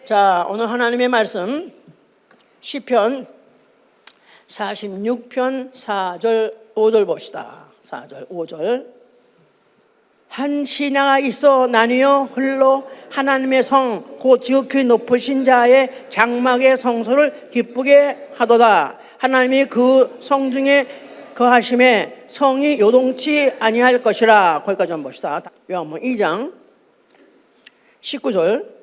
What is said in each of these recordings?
자, 오늘 하나님의 말씀 시편 46편 4절 5절 봅시다. 4절 5절. 한 신하가 있어 나뉘어 흘러 하나님의 성 곧 지극히 높으신 자의 장막의 성소를 기쁘게 하도다. 하나님이 그 성 중에 거하심에 성이 요동치 아니할 것이라. 거기까지 한번 봅시다. 요한복음 2장 19절.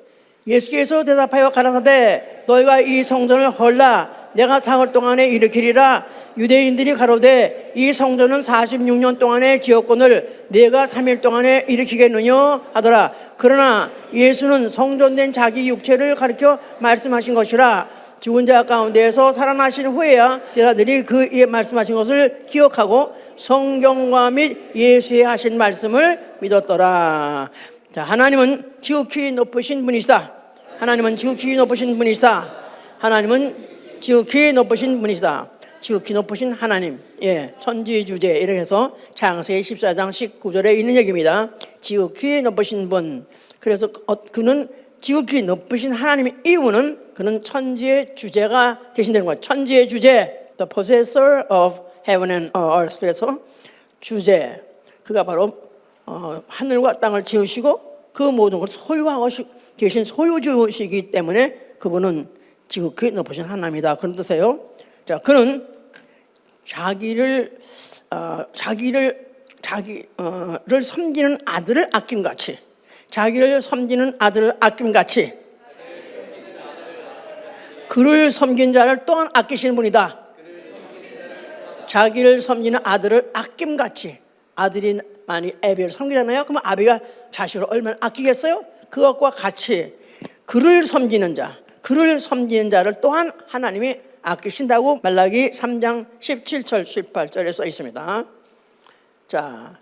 예수께서 대답하여 가라사대 너희가 이 성전을 헐라 내가 사흘 동안에 일으키리라. 유대인들이 가로되 이 성전은 46년 동안의 지었건을 내가 3일 동안에 일으키겠느냐 하더라. 그러나 예수는 성전된 자기 육체를 가리켜 말씀하신 것이라. 죽은 자 가운데에서 살아나신 후에야 제자들이 그 말씀하신 것을 기억하고 성경과 및 예수의 하신 말씀을 믿었더라. 자, 하나님은 지극히 높으신 분이시다. 하나님은 지극히 높으신 분이시다. 하나님은 지극히 높으신 분이시다. 지극히 높으신 하나님, 천지주제 이렇게 해서 창세기 14장 19절에 있는 얘기입니다. 지극히 높으신 분. 그래서 그는 지극히 높으신 하나님의 이유는 그는 천지의 주제가 되신다는 거예요. 천지의 주제, the possessor of heaven and earth. 그래서 주제, 그가 바로 하늘과 땅을 지으시고 그 모든 걸 소유하고 계신 소유주시기 때문에 그분은 지극히 높으신 하나님이다. 그런 뜻이에요. 자, 그는 자기를 섬기는 아들을 아낌같이, 자기를 섬기는 아들을 아낌같이 그를 섬긴 자를 또한 아끼시는 분이다. 자기를 섬기는 아들을 아낌같이. 아들이 많이 아비를 섬기잖아요. 그러면 아비가 자식을 얼마나 아끼겠어요? 그것과 같이 그를 섬기는 자, 그를 섬기는 자를 또한 하나님이 아끼신다고 말라기 3장 17절 18절에 써 있습니다. 자,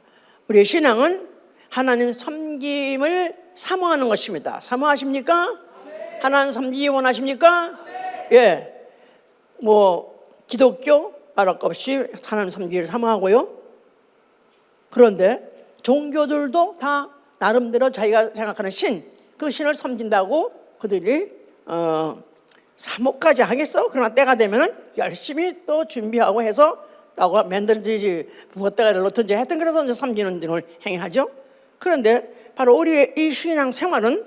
우리의 신앙은 하나님 섬김을 사모하는 것입니다. 사모하십니까? 네. 하나님 섬기기 원하십니까? 네. 기독교 말할 것 없이 하나님 섬기기를 사모하고요. 그런데 종교들도 다 나름대로 자기가 생각하는 그 신을 섬긴다고 그들이 사모까지 하겠어? 그러나 때가 되면 열심히 또 준비하고 해서 나가 만들지 무엇다가 놓든지 하여튼 그래서 이제 섬기는 등을 행하죠. 그런데 바로 우리의 이 신앙 생활은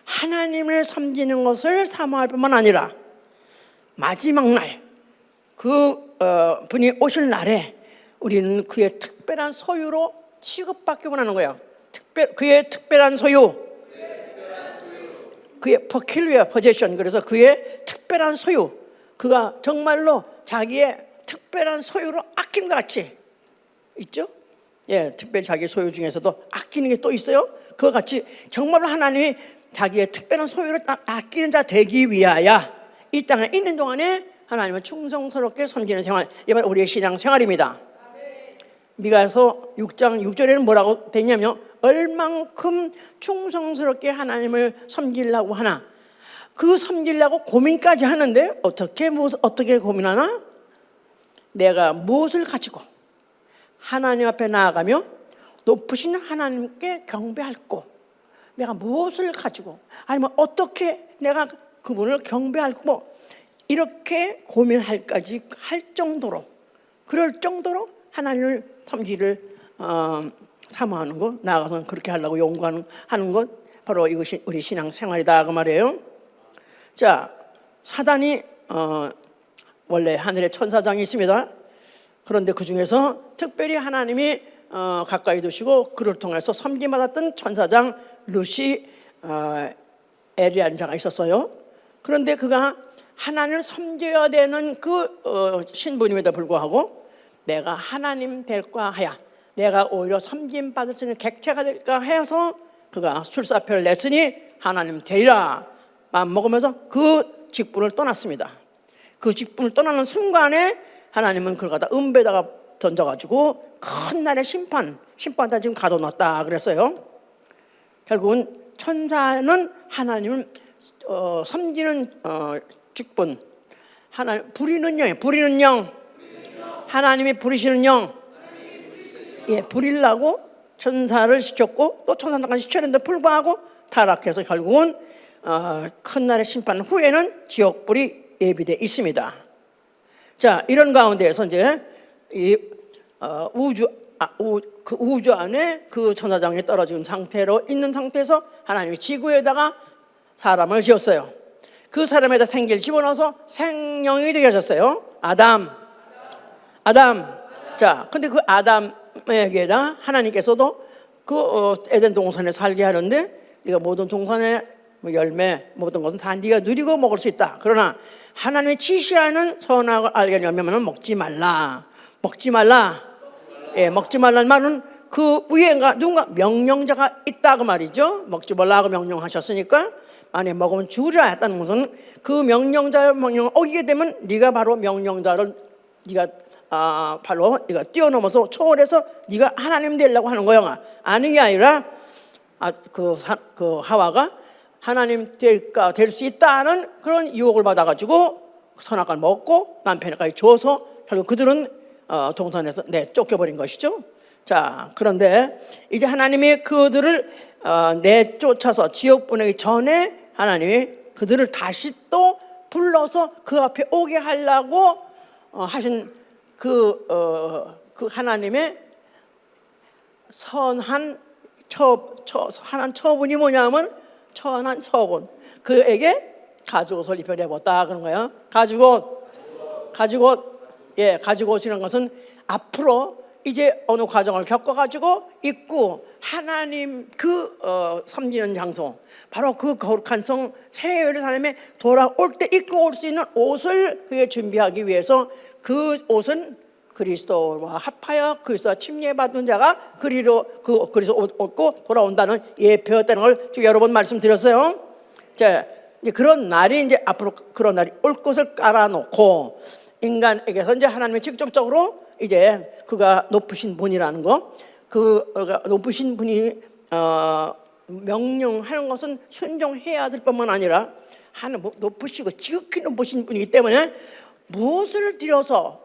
하나님을 섬기는 것을 사모할 뿐만 아니라 마지막 날 분이 오실 날에 우리는 그의 특별한 소유로 취급받기 원하는 거예요. 그의 특별한 소유, 그의 peculiar possession. 그래서 그의 특별한 소유, 그가 정말로 자기의 특별한 소유로 아낌같이 있죠. 특별히 자기 소유 중에서도 아끼는 게 또 있어요. 그와 같이 정말로 하나님이 자기의 특별한 소유를 아끼는 자 되기 위하여 이 땅에 있는 동안에 하나님을 충성스럽게 섬기는 생활, 이번 우리의 신앙 생활입니다. 미가서 6장 6절에는 뭐라고 돼 있냐면 얼만큼 충성스럽게 하나님을 섬기려고 하나, 그 섬기려고 고민까지 하는데 어떻게 고민하나? 내가 무엇을 가지고 하나님 앞에 나아가며 높으신 하나님께 경배할꼬, 내가 무엇을 가지고 아니면 어떻게 내가 그분을 경배할꼬, 이렇게 고민할까지 할 정도로, 그럴 정도로 하나님을 섬기를 사모하는 것, 나아가서 그렇게 하려고 연구하는 것, 바로 이것이 우리 신앙 생활이다 그 말이에요. 자, 사단이 원래 하늘에 천사장이 있습니다. 그런데 그 중에서 특별히 하나님이 가까이 두시고 그를 통해서 섬김받았던 천사장 루시 엘이라는 자가 있었어요. 그런데 그가 하나님을 섬겨야 되는 그 신분임에도 불구하고 내가 하나님 될까 하야, 내가 오히려 섬김받을 수 있는 객체가 될까 해서 그가 출사표를 냈으니 하나님 되리라 마음먹으면서 그 직분을 떠났습니다. 그 직분을 떠나는 순간에 하나님은 그걸 갖다 은배에다가 던져가지고 큰 날의 심판다 지금 가둬놨다 그랬어요. 결국은 천사는 하나님을 섬기는 직분, 하나님 부리는 영, 하나님이 부리시는 영, 부리려고 천사를 시켰고 또 천사까지 시켰는데 불구하고 타락해서 결국은 큰 날의 심판 후에는 지옥불이 예비되어 있습니다. 자, 이런 가운데에서 이제 이 우주 안에 그 천사장이 떨어진 상태로 있는 상태에서 하나님이 지구에다가 사람을 지었어요. 그 사람에다 생기를 집어넣어서 생명이 되게 하셨어요. 아담. 자, 근데 그 아담에게다 하나님께서도 그 에덴 동산에 살게 하는데 네가 모든 동산의 열매 모든 것은 다 네가 누리고 먹을 수 있다. 그러나 하나님의 지시하는 선악을 알게 하는 열매만은 먹지 말라. 예, 먹지 말라는 말은 그 위에가 누군가 명령자가 있다 그 말이죠. 먹지 말라고 명령하셨으니까 만약 먹으면 죽으리라 했다는 것은 그 명령자의 명령을 어기게 되면 네가 바로 명령자를 네가 바로 네가 뛰어넘어서 초월해서 네가 하나님 되려고 하는 거야. 아는 게 아니라 그 하와가 하나님 될 수 있다는 그런 유혹을 받아가지고 선악과를 먹고 남편에까지 줘서 결국 그들은 동산에서 내쫓겨버린 것이죠. 자, 그런데 이제 하나님이 그들을 내쫓아서 지옥 보내기 전에 하나님이 그들을 다시 또 불러서 그 앞에 오게 하려고 하신 그 하나님의 선한 처분이 뭐냐면 선한 처분. 그에게 가죽옷을 입혀내봤다 그런 거예요. 가죽옷이라는 것은 앞으로 이제 어느 과정을 겪어가지고 입고 하나님 섬기는 장소, 바로 그 거룩한 성 새 예루살렘에 돌아올 때 입고 올 수 있는 옷을 그게 준비하기 위해서 그 옷은 그리스도와 합하여 그리스도와 침례받은 자가 그리스도 옷 입고 돌아온다는 예표였다는 걸 여러 번 말씀드렸어요. 자, 이제 그런 날이 이제 앞으로 그런 날이 올 것을 깔아놓고 인간에게서 이제 하나님이 직접적으로 이제 그가 높으신 분이라는 거, 그가 높으신 분이 명령하는 것은 순종해야 될 뿐만 아니라 하나님 높으시고 지극히 높으신 분이기 때문에 무엇을 들여서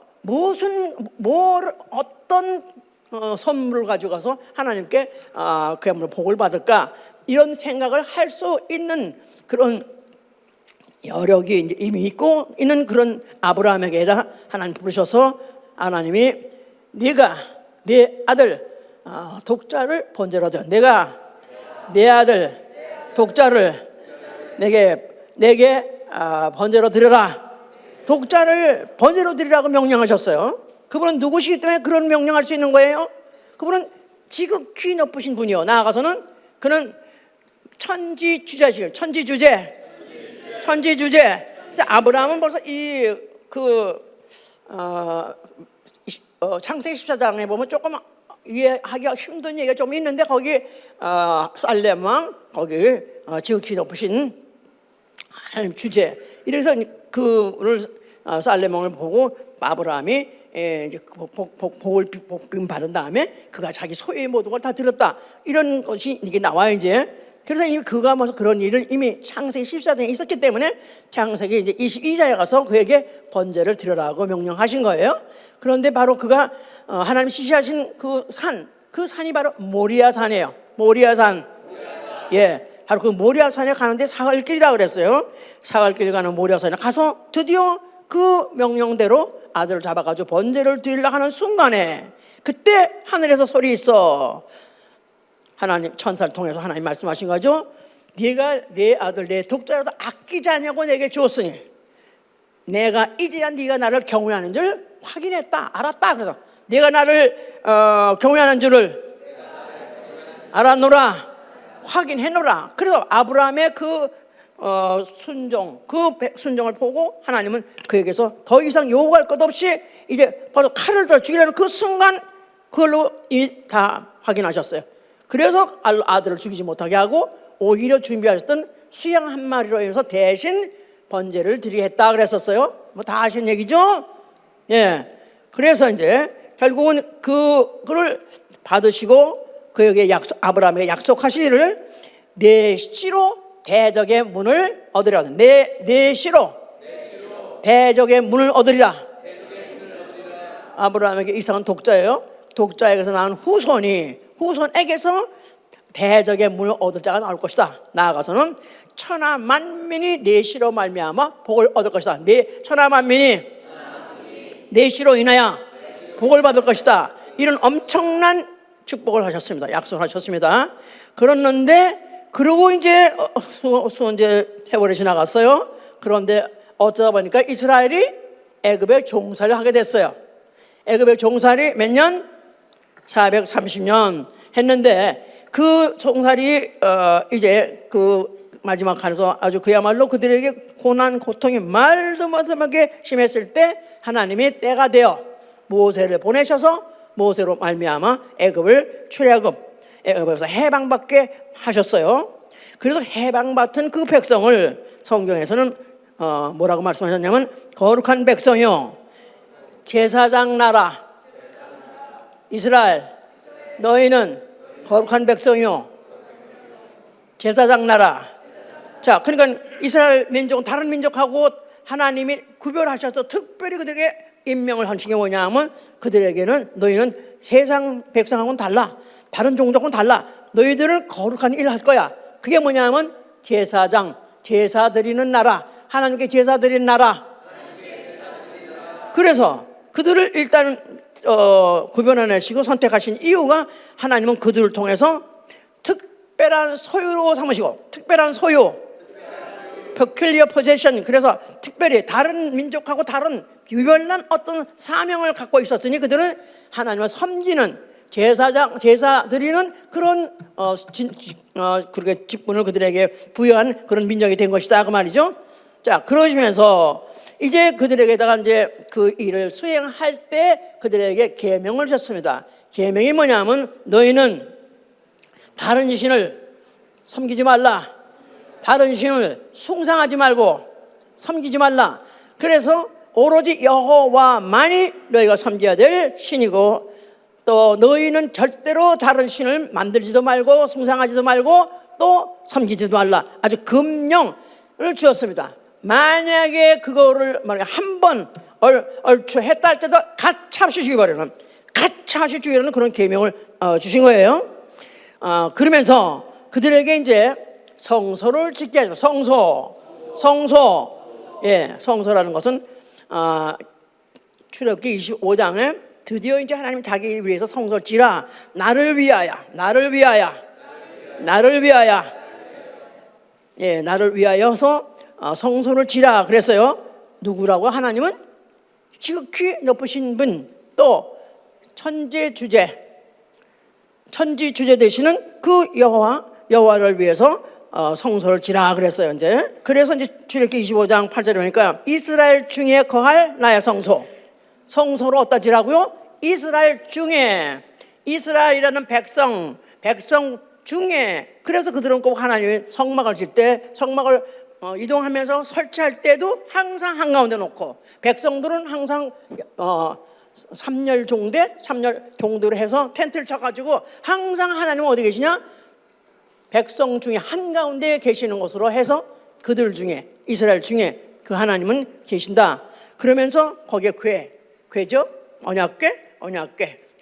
어떤 선물을 가져가서 하나님께 그야말로 복을 받을까 이런 생각을 할 수 있는 그런 여력이 이제 이미 있고 있는 그런 아브라함에게다 하나님 부르셔서 하나님이 네가 네 아들 독자를 번제로 드려. 내가 내 아들 독자를 내게 번제로 드려라. 독자를 번제로 드리라고 명령하셨어요. 그분은 누구시기 때문에 그런 명령할 수 있는 거예요? 그분은 지극히 높으신 분이요. 나아가서는 그는 천지주제시죠. 천지주제. 그래서 아브라함은 벌써 창세기 14장에 보면 조금 이해하기가 힘든 얘기가 좀 있는데 거기 살렘 왕 거기 지극히 높으신 하나님 주제. 이래서 그를 살렘 왕을 보고 아브라함이 이제 복을 받은 다음에 그가 자기 소유의 모든 걸 다 들었다. 이런 것이 이게 나와요 이제. 그래서 이미 그가 뭐 그런 일을 이미 창세기 14장에 있었기 때문에 창세기 이제 22장에 가서 그에게 번제를 드려라고 명령하신 거예요. 그런데 바로 그가 하나님 지시하신 그 산이 바로 모리아산이에요. 모리아산. 예, 바로 그 모리아산에 가는데 사흘길이다 그랬어요. 사흘길 가는 모리아산에 가서 드디어 그 명령대로 아들을 잡아가지고 번제를 드리려고 하는 순간에 그때 하늘에서 소리 있어. 하나님 천사를 통해서 하나님 말씀하신 거죠. 네가 내 아들 내 독자라도 아끼지 않냐고 내게 주었으니 내가 이제야 네가 나를 경외하는 줄 확인했다 알았다. 그래서 내가 나를 경외하는 줄을 알아노라 확인해노라. 그래서 아브라함의 그 순종을 보고 하나님은 그에게서 더 이상 요구할 것 없이 이제 바로 칼을 들어 죽이려는 그 순간 그걸로 다 확인하셨어요. 그래서 아들을 죽이지 못하게 하고 오히려 준비하셨던 수양 한 마리로 인해서 대신 번제를 드리게 했다 그랬었어요. 뭐 다 아시는 얘기죠? 예. 그래서 이제 결국은 그를 받으시고 그에게 아브라함에게 약속하시기를 내 씨로 대적의 문을 얻으리라. 내 씨로 대적의 문을 얻으리라. 아브라함에게 이삭은 독자예요. 독자에게서 나온 후손에게서 대적의 문을 얻을 자가 나올 것이다. 나아가서는 천하 만민이 내 씨로 말미암아 복을 얻을 것이다. 천하 만민이 내 씨로 인하여 복을 받을 것이다. 이런 엄청난 축복을 하셨습니다. 약속을 하셨습니다. 그랬는데 그러고 이제 이제 세월이 지나갔어요. 그런데 어쩌다 보니까 이스라엘이 애굽의 종살이를 하게 됐어요. 애굽의 종살이 몇 년? 430년 했는데 그 종살이 이제 그 마지막 한에서 아주 그야말로 그들에게 고난 고통이 말도 못하게 심했을 때 하나님이 때가 되어 모세를 보내셔서 모세로 말미암아 애굽을 애굽에서 해방받게 하셨어요. 그래서 해방받은 그 백성을 성경에서는 뭐라고 말씀하셨냐면 거룩한 백성이요 제사장 나라 이스라엘 너희는 거룩한 백성이요 제사장 나라. 자, 그러니까 이스라엘 민족은 다른 민족하고 하나님이 구별하셔서 특별히 그들에게 임명을 하신 게 뭐냐면 그들에게는 너희는 세상 백성하고는 달라. 다른 종족하고는 달라. 너희들은 거룩한 일을 할 거야. 그게 뭐냐면 제사장, 제사 드리는 나라. 하나님께 제사 드리는 나라. 그래서 그들을 일단 구별해내시고 선택하신 이유가 하나님은 그들을 통해서 특별한 소유로 삼으시고 특별한 소유 peculiar possession. 그래서 특별히 다른 민족하고 다른 유별난 어떤 사명을 갖고 있었으니 그들은 하나님을 섬기는 제사 드리는 그런 그렇게 직분을 그들에게 부여한 그런 민족이 된 것이다 그 말이죠. 자, 그러시면서 이제 그들에게다가 이제 그 일을 수행할 때 그들에게 계명을 주셨습니다. 계명이 뭐냐면 너희는 다른 신을 섬기지 말라. 다른 신을 숭상하지 말고 섬기지 말라. 그래서 오로지 여호와만이 너희가 섬겨야 될 신이고 또 너희는 절대로 다른 신을 만들지도 말고 숭상하지도 말고 또 섬기지도 말라. 아주 금령을 주었습니다. 만약에 그거를 한번 얼추했다 할 때도 가차없이 죽여버리는 가차없이 죽이려는 그런 계명을 주신 거예요. 그러면서 그들에게 이제 성소를 짓게 하죠. 성소. 예, 성소라는 것은 출애굽기 25장에 드디어 이제 하나님 자기 위해서 성소를 지라. 나를 위하여. 예, 나를 위하여서 성소를 지라 그랬어요. 누구라고? 하나님은 지극히 높으신 분, 또 천지 주제 되시는 그 여호와를 위해서 성소를 지라 그랬어요. 이제 그래서 이제 출애굽기 25장 8절에 보니까 이스라엘 중에 거할 나의 성소를 어디다 지라고요? 이스라엘 중에, 이스라엘이라는 백성 중에. 그래서 그들은 꼭 하나님의 성막을 질 때 성막을 이동하면서 설치할 때도 항상 한가운데 놓고 백성들은 항상 3열 종대로 해서 텐트를 쳐가지고 항상 하나님은 어디 계시냐? 백성 중에 한가운데 계시는 것으로 해서 그들 중에 이스라엘 중에 그 하나님은 계신다. 그러면서 거기에 궤죠?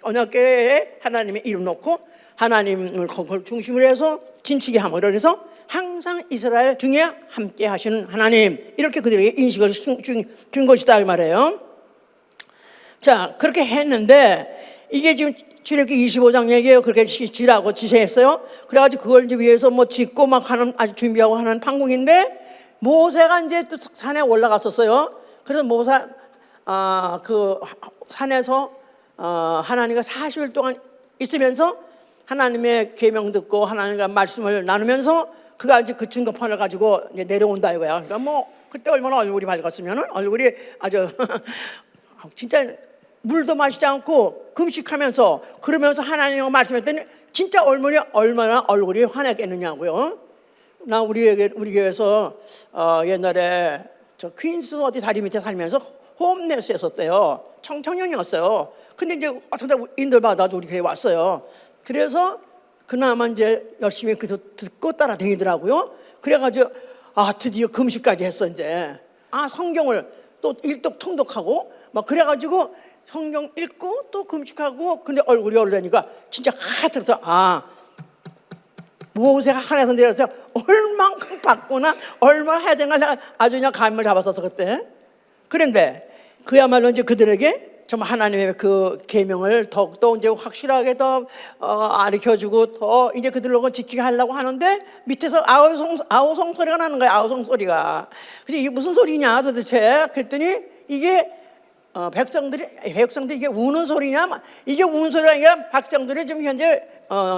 언약궤에 하나님의 이름 놓고 하나님을 그걸 중심으로 해서 진치게 함으로 그래서 항상 이스라엘 중에 함께 하시는 하나님, 이렇게 그들에게 인식을 준 것이다 이 말이에요. 자, 그렇게 했는데 이게 지금 출애굽기 25장 얘기예요. 그렇게 지라고 지시했어요. 그래가지고 그걸 이제 위해서 뭐 짓고 막 하는, 아주 준비하고 하는 판국인데 모세가 이제 또 산에 올라갔었어요. 그래서 모세 그 산에서 하나님과 40일 동안 있으면서 하나님의 계명 듣고 하나님과 말씀을 나누면서 그가 이제 그 증거판을 가지고 이제 내려온다 이거야. 그러니까 뭐 그때 얼마나 얼굴이 밝았으면은 얼굴이 아주 진짜 물도 마시지 않고 금식하면서 그러면서 하나님과 말씀했더니 진짜 얼마나 얼굴이 환하겠느냐고요. 나 우리 교회에서 옛날에 저 퀸스 어디 다리 밑에 살면서 홈레스였었대요. 청년이었어요. 근데 이제 어떻게 인도를 받아서 우리 교회에 왔어요. 그래서 그나마 이제 열심히 듣고 따라다니더라고요. 그래가지고 드디어 금식까지 했어 이제. 성경을 또 일독 통독하고 막 그래가지고 성경 읽고 또 금식하고 근데 얼굴이 오르다니까 진짜 하트서 모세가 하늘에서 내려서 얼만큼 받거나 얼마나 해야 되나 내가 아주 그냥 감을 잡았었어 그때. 그런데 그야말로 이제 그들에게 정말 하나님의 그 계명을 더욱더 이제 확실하게 더 가르쳐주고 더 이제 그들로 지키게 하려고 하는데 밑에서 아우성 소리가 나는 거야. 아우성 소리가. 그래서 이게 무슨 소리냐 도대체? 그랬더니 이게 백성들이 이게 우는 소리냐? 이게 우는 소리가 아니라 백성들이 지금 현재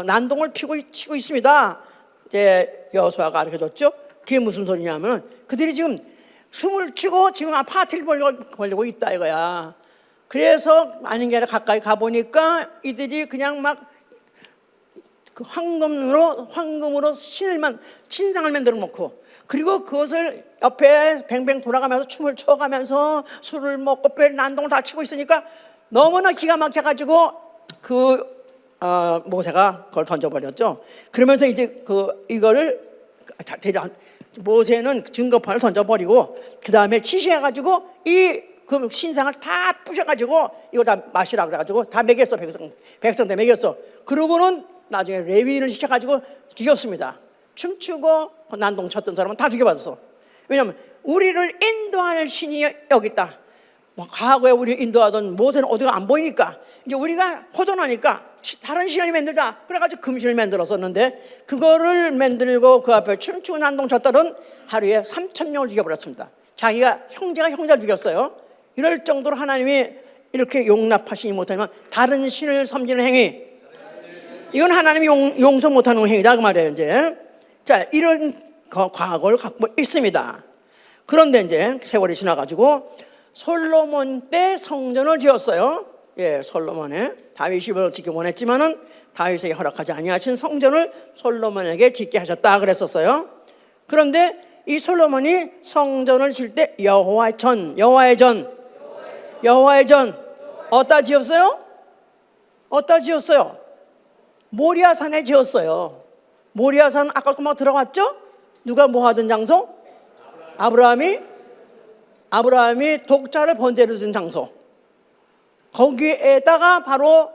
난동을 치고 있습니다. 이제 여호수아가 가르쳐줬죠. 그게 무슨 소리냐면 그들이 지금 숨을 쉬고 지금 파티를 벌려고 있다 이거야. 그래서 아닌 게 아니라 가까이 가보니까 이들이 그냥 막 그 황금으로 신상을 만들어 놓고 그리고 그것을 옆에 뱅뱅 돌아가면서 춤을 춰가면서 술을 먹고 난동을 다 치고 있으니까 너무나 기가 막혀가지고 모세가 그걸 던져버렸죠. 그러면서 이제 이거를 모세는 증거판을 던져버리고 그 다음에 지시해가지고 그 신상을 다 부셔가지고 이거 다 마시라 그래가지고 다 먹였어. 백성들 먹였어. 그러고는 나중에 레위인을 시켜가지고 죽였습니다. 춤추고 난동 쳤던 사람은 다 죽여받았어. 왜냐하면 우리를 인도할 신이 여기 있다. 과거에 우리 인도하던 모세는 어디가 안 보이니까 이제 우리가 호전하니까 다른 신을 만들자. 그래가지고 금신을 만들었었는데 그거를 만들고 그 앞에 춤추고 난동 쳤다던 하루에 3,000명을 죽여버렸습니다. 자기가 형제가 형제를 죽였어요. 이럴 정도로 하나님이 이렇게 용납하시지 못하면 다른 신을 섬기는 행위, 이건 하나님이 용서 못하는 행위다 그 말이에요. 이제 자 이런 과거를 갖고 있습니다. 그런데 이제 세월이 지나가지고 솔로몬 때 성전을 지었어요. 예, 솔로몬의 다윗이 짓기 원했지만은 다윗에게 허락하지 아니하신 성전을 솔로몬에게 짓게 하셨다 그랬었어요. 그런데 이 솔로몬이 성전을 질 때 여호와의 전 어디다 지었어요? 어디다 지었어요? 모리아산에 지었어요. 모리아산 아까 막 들어갔죠? 누가 뭐 하던 장소? 아브라함이 독자를 번제로 준 장소. 거기에다가 바로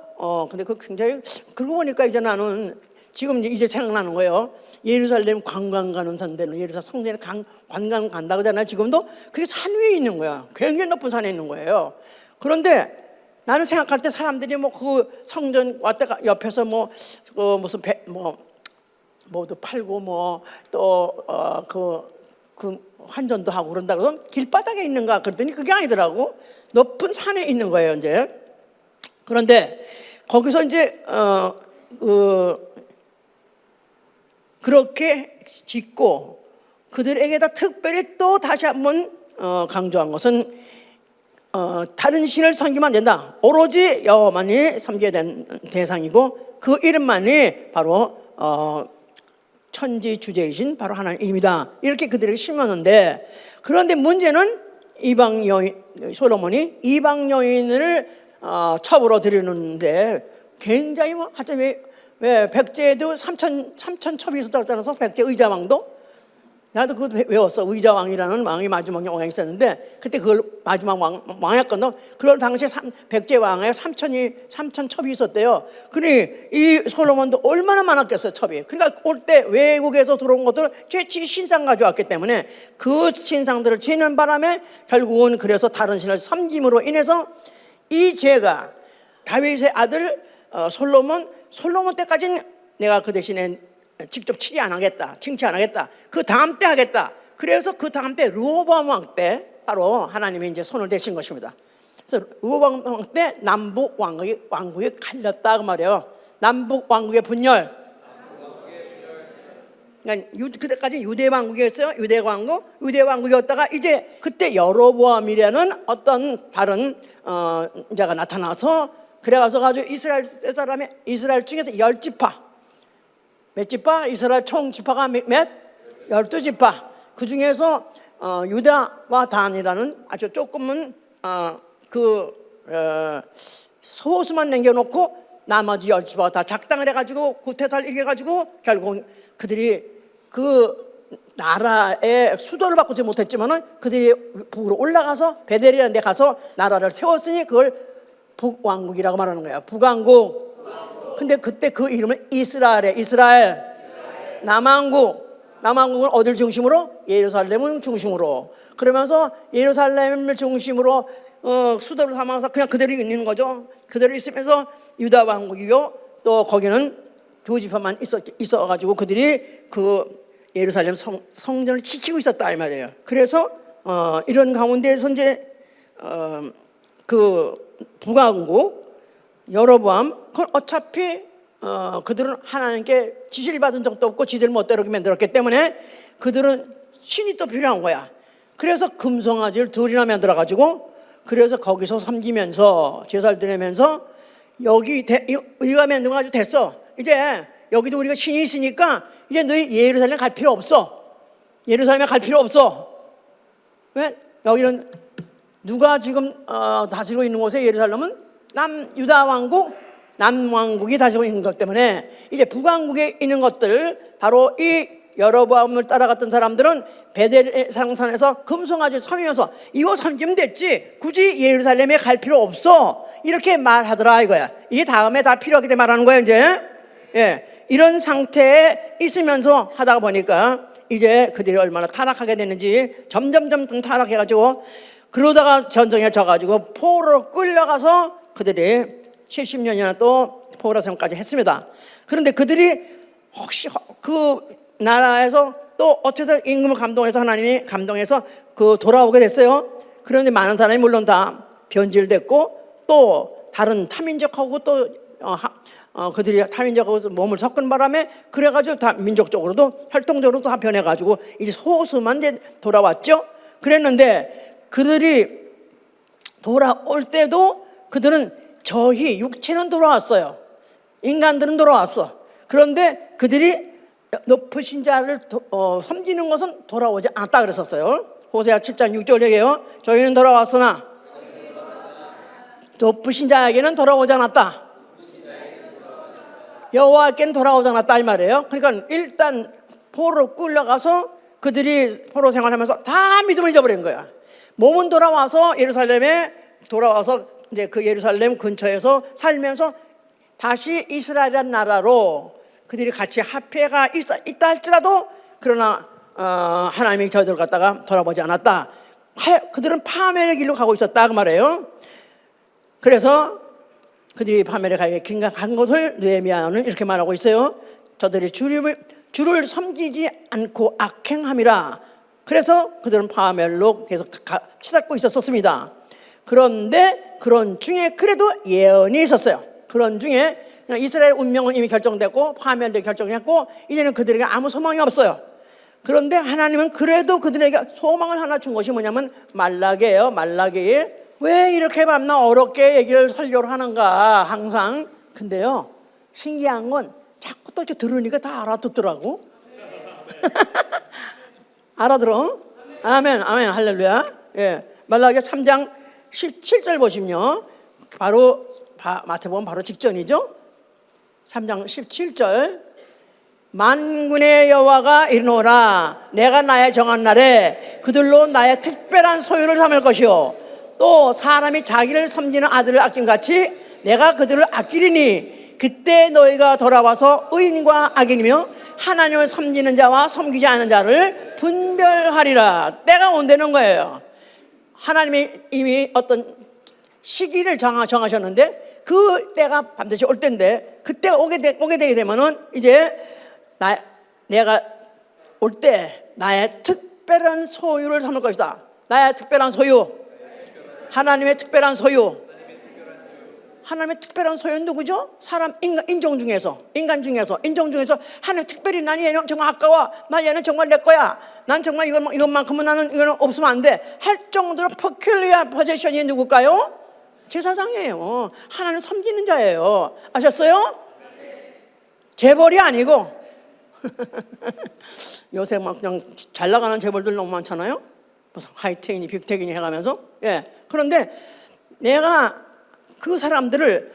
근데 그 굉장히 그러고 보니까 이제 나는 지금 이제 생각나는 거예요. 예루살렘 관광 가는 산대는 예루살렘 성전에 관광 간다고 하잖아요. 지금도 그게 산 위에 있는 거야. 굉장히 높은 산에 있는 거예요. 그런데 나는 생각할 때 사람들이 뭐 그 성전 왔다가 옆에서 무슨 뭐도 팔고 그 환전도 하고 그런다 그러면 길바닥에 있는가 그랬더니 그게 아니더라고. 높은 산에 있는 거예요 이제. 그런데 거기서 이제 그렇게 짓고 그들에게다 특별히 또 다시 한번 강조한 것은 다른 신을 섬기면 안 된다. 오로지 여호와만이 섬겨야 되는 대상이고 그 이름만이 바로 천지 주제이신 바로 하나님입니다. 이렇게 그들에게 심었는데 그런데 문제는 솔로몬이 이방 여인을 첩으로 들이는데 굉장히 하여튼 왜 백제에도 3천 첩이 있었다고 했잖아요. 백제 의자왕도 나도 그거 외웠어. 의자왕이라는 왕이 마지막에 왕이 있었는데 그때 그걸 마지막 왕이었거든. 그럴 당시에 백제 왕에 3천 첩이 있었대요. 그러니 이 솔로몬도 얼마나 많았겠어요 첩이. 그러니까 올 때 외국에서 들어온 것들을 죄치 신상 가져왔기 때문에 그 신상들을 지는 바람에 결국은 그래서 다른 신을 섬김으로 인해서 이 죄가 다윗의 아들 솔로몬 때까지는 내가 그 대신에 직접 칭치 안 하겠다. 그 다음 때 하겠다. 그래서 그 다음 때 르호보암 왕 때 바로 하나님이 이제 손을 대신 것입니다. 그래서 르호보암 왕 때 남북 왕국이 갈렸다 그 말이에요. 남북 왕국의 분열. 그러니까 그때까지 유대 왕국이었어요. 유대 왕국이었다가 이제 그때 여로보암이라는 어떤 다른 자가 나타나서 그래가서 가지고 이스라엘 중에서 10지파. 몇 지파? 이스라엘 총 지파가 몇? 12지파. 그 중에서 유다와 단이라는 아주 조금은 소수만 남겨놓고 나머지 10지파가 다 작당을 해가지고 구태타를 이겨가지고 결국은 그들이 그 나라의 수도를 바꾸지 못했지만은 그들이 북으로 올라가서 베델이라는 데 가서 나라를 세웠으니 그걸 북왕국이라고 말하는 거야. 북왕국. 근데 그때 그 이름을 이스라엘. 남왕국은 어딜 중심으로? 예루살렘을 중심으로. 그러면서 예루살렘을 중심으로 수도를 삼아서 그냥 그대로 있는 거죠. 그대로 있으면서 유다 왕국이요, 또 거기는 두 지파만 있어가지고 그들이 그 예루살렘 성전을 지키고 있었다 이 말이에요. 그래서 이런 가운데에서 이제 그 북왕국 여로보암, 그건 어차피 그들은 하나님께 지시를 받은 적도 없고 지들 멋대로 만들었기 때문에 그들은 신이 또 필요한 거야. 그래서 금송아지를 둘이나 만들어가지고 그래서 거기서 섬기면서 제사를 드리면서 우리가 만든 거 가지고 됐어. 이제 여기도 우리가 신이 있으니까 이제 너희 예루살렘 갈 필요 없어. 예루살렘에 갈 필요 없어. 왜? 여기는 누가 지금 다스리고 있는 곳에 예루살렘은 유다 왕국, 남왕국이 다스리고 있는 것 때문에 이제 북왕국에 있는 것들, 바로 이 여로보암을 따라갔던 사람들은 베델 상산에서 금송아지 섬이면서 이거 섬기면 됐지 굳이 예루살렘에 갈 필요 없어 이렇게 말하더라 이거야. 이게 다음에 다 필요하기 때문에 말하는 거야 이제. 예, 이런 상태에 있으면서 하다가 보니까 이제 그들이 얼마나 타락하게 됐는지 점점 타락해가지고 그러다가 전쟁에 져가지고 포로로 끌려가서 그들이 70년이나 또 포로 생활까지 했습니다. 그런데 그들이 혹시 그 나라에서 또 어쨌든 임금을 감동해서 하나님이 감동해서 그 돌아오게 됐어요. 그런데 많은 사람이 물론 다 변질됐고 또 다른 타민족하고 또 그들이 타민족하고 몸을 섞은 바람에 그래가지고 다 민족적으로도 활동적으로도 다 변해가지고 이제 소수만 이제 돌아왔죠. 그랬는데 그들이 돌아올 때도 그들은 저희 육체는 돌아왔어요. 인간들은 돌아왔어. 그런데 그들이 높으신 자를 섬기는 것은 돌아오지 않았다 그랬었어요. 호세아 7장 6절 얘기해요. 저희는 돌아왔으나 높으신 자에게는 돌아오지 않았다. 여호와께는 돌아오지 않았다 이 말이에요. 그러니까 일단 포로로 끌려가서 그들이 포로 생활하면서 다 믿음을 잊어버린 거야. 몸은 돌아와서 예루살렘에 돌아와서 이제 그 예루살렘 근처에서 살면서 다시 이스라엘이라는 나라로 그들이 같이 합해가 있다 할지라도 그러나 하나님이 저희들 갖다가 돌아보지 않았다. 그들은 파멸의 길로 가고 있었다 그 말이에요. 그래서 그들이 파멸의 가게 간 것을 느헤미야는 이렇게 말하고 있어요. 저들이 주를 섬기지 않고 악행함이라. 그래서 그들은 파멸로 계속 치닫고 있었습니다. 그런데 그런 중에 그래도 예언이 있었어요. 그런 중에 이스라엘 운명은 이미 결정됐고 파멸도 결정했고 이제는 그들에게 아무 소망이 없어요. 그런데 하나님은 그래도 그들에게 소망을 하나 준 것이 뭐냐면 말라기예요. 말라기. 왜 이렇게 밤낮 어렵게 얘기를 설교를 하는가 항상. 근데요 신기한 건 자꾸 또 들으니까 다 알아듣더라고. 알아들어? 아멘 아멘 할렐루야. 예, 말라기 3장 17절 보시면요, 바로 마태복음 바로 직전이죠. 3장 17절, 만군의 여호와가 이르노라 내가 나의 정한 날에 그들로 나의 특별한 소유를 삼을 것이요 또 사람이 자기를 섬기는 아들을 아낌같이 내가 그들을 아끼리니 그때 너희가 돌아와서 의인과 악인이며 하나님을 섬기는 자와 섬기지 않는 자를 분별하리라. 때가 온다는 거예요. 하나님이 이미 어떤 시기를 정하셨는데 그 때가 반드시 올 때인데 그때 오게 되게 되면은 이제 내가 올 때 나의 특별한 소유를 삼을 것이다. 나의 특별한 소유, 하나님의 특별한 소유. 하나님의 특별한 소유는 누구죠? 인종 중에서 하나님 특별히 난 얘는 정말 아까워, 난 얘는 정말 내 거야, 난 정말 이것만큼은 나는 이거는 없으면 안 돼 할 정도로 퍼큘리아 포지션이 누굴까요? 제사장이에요. 하나님 섬기는 자예요. 아셨어요? 재벌이 아니고 요새 막 그냥 잘 나가는 재벌들 너무 많잖아요. 무슨 하이텍이니 빅텍이니 해가면서. 예. 그런데 내가 그 사람들을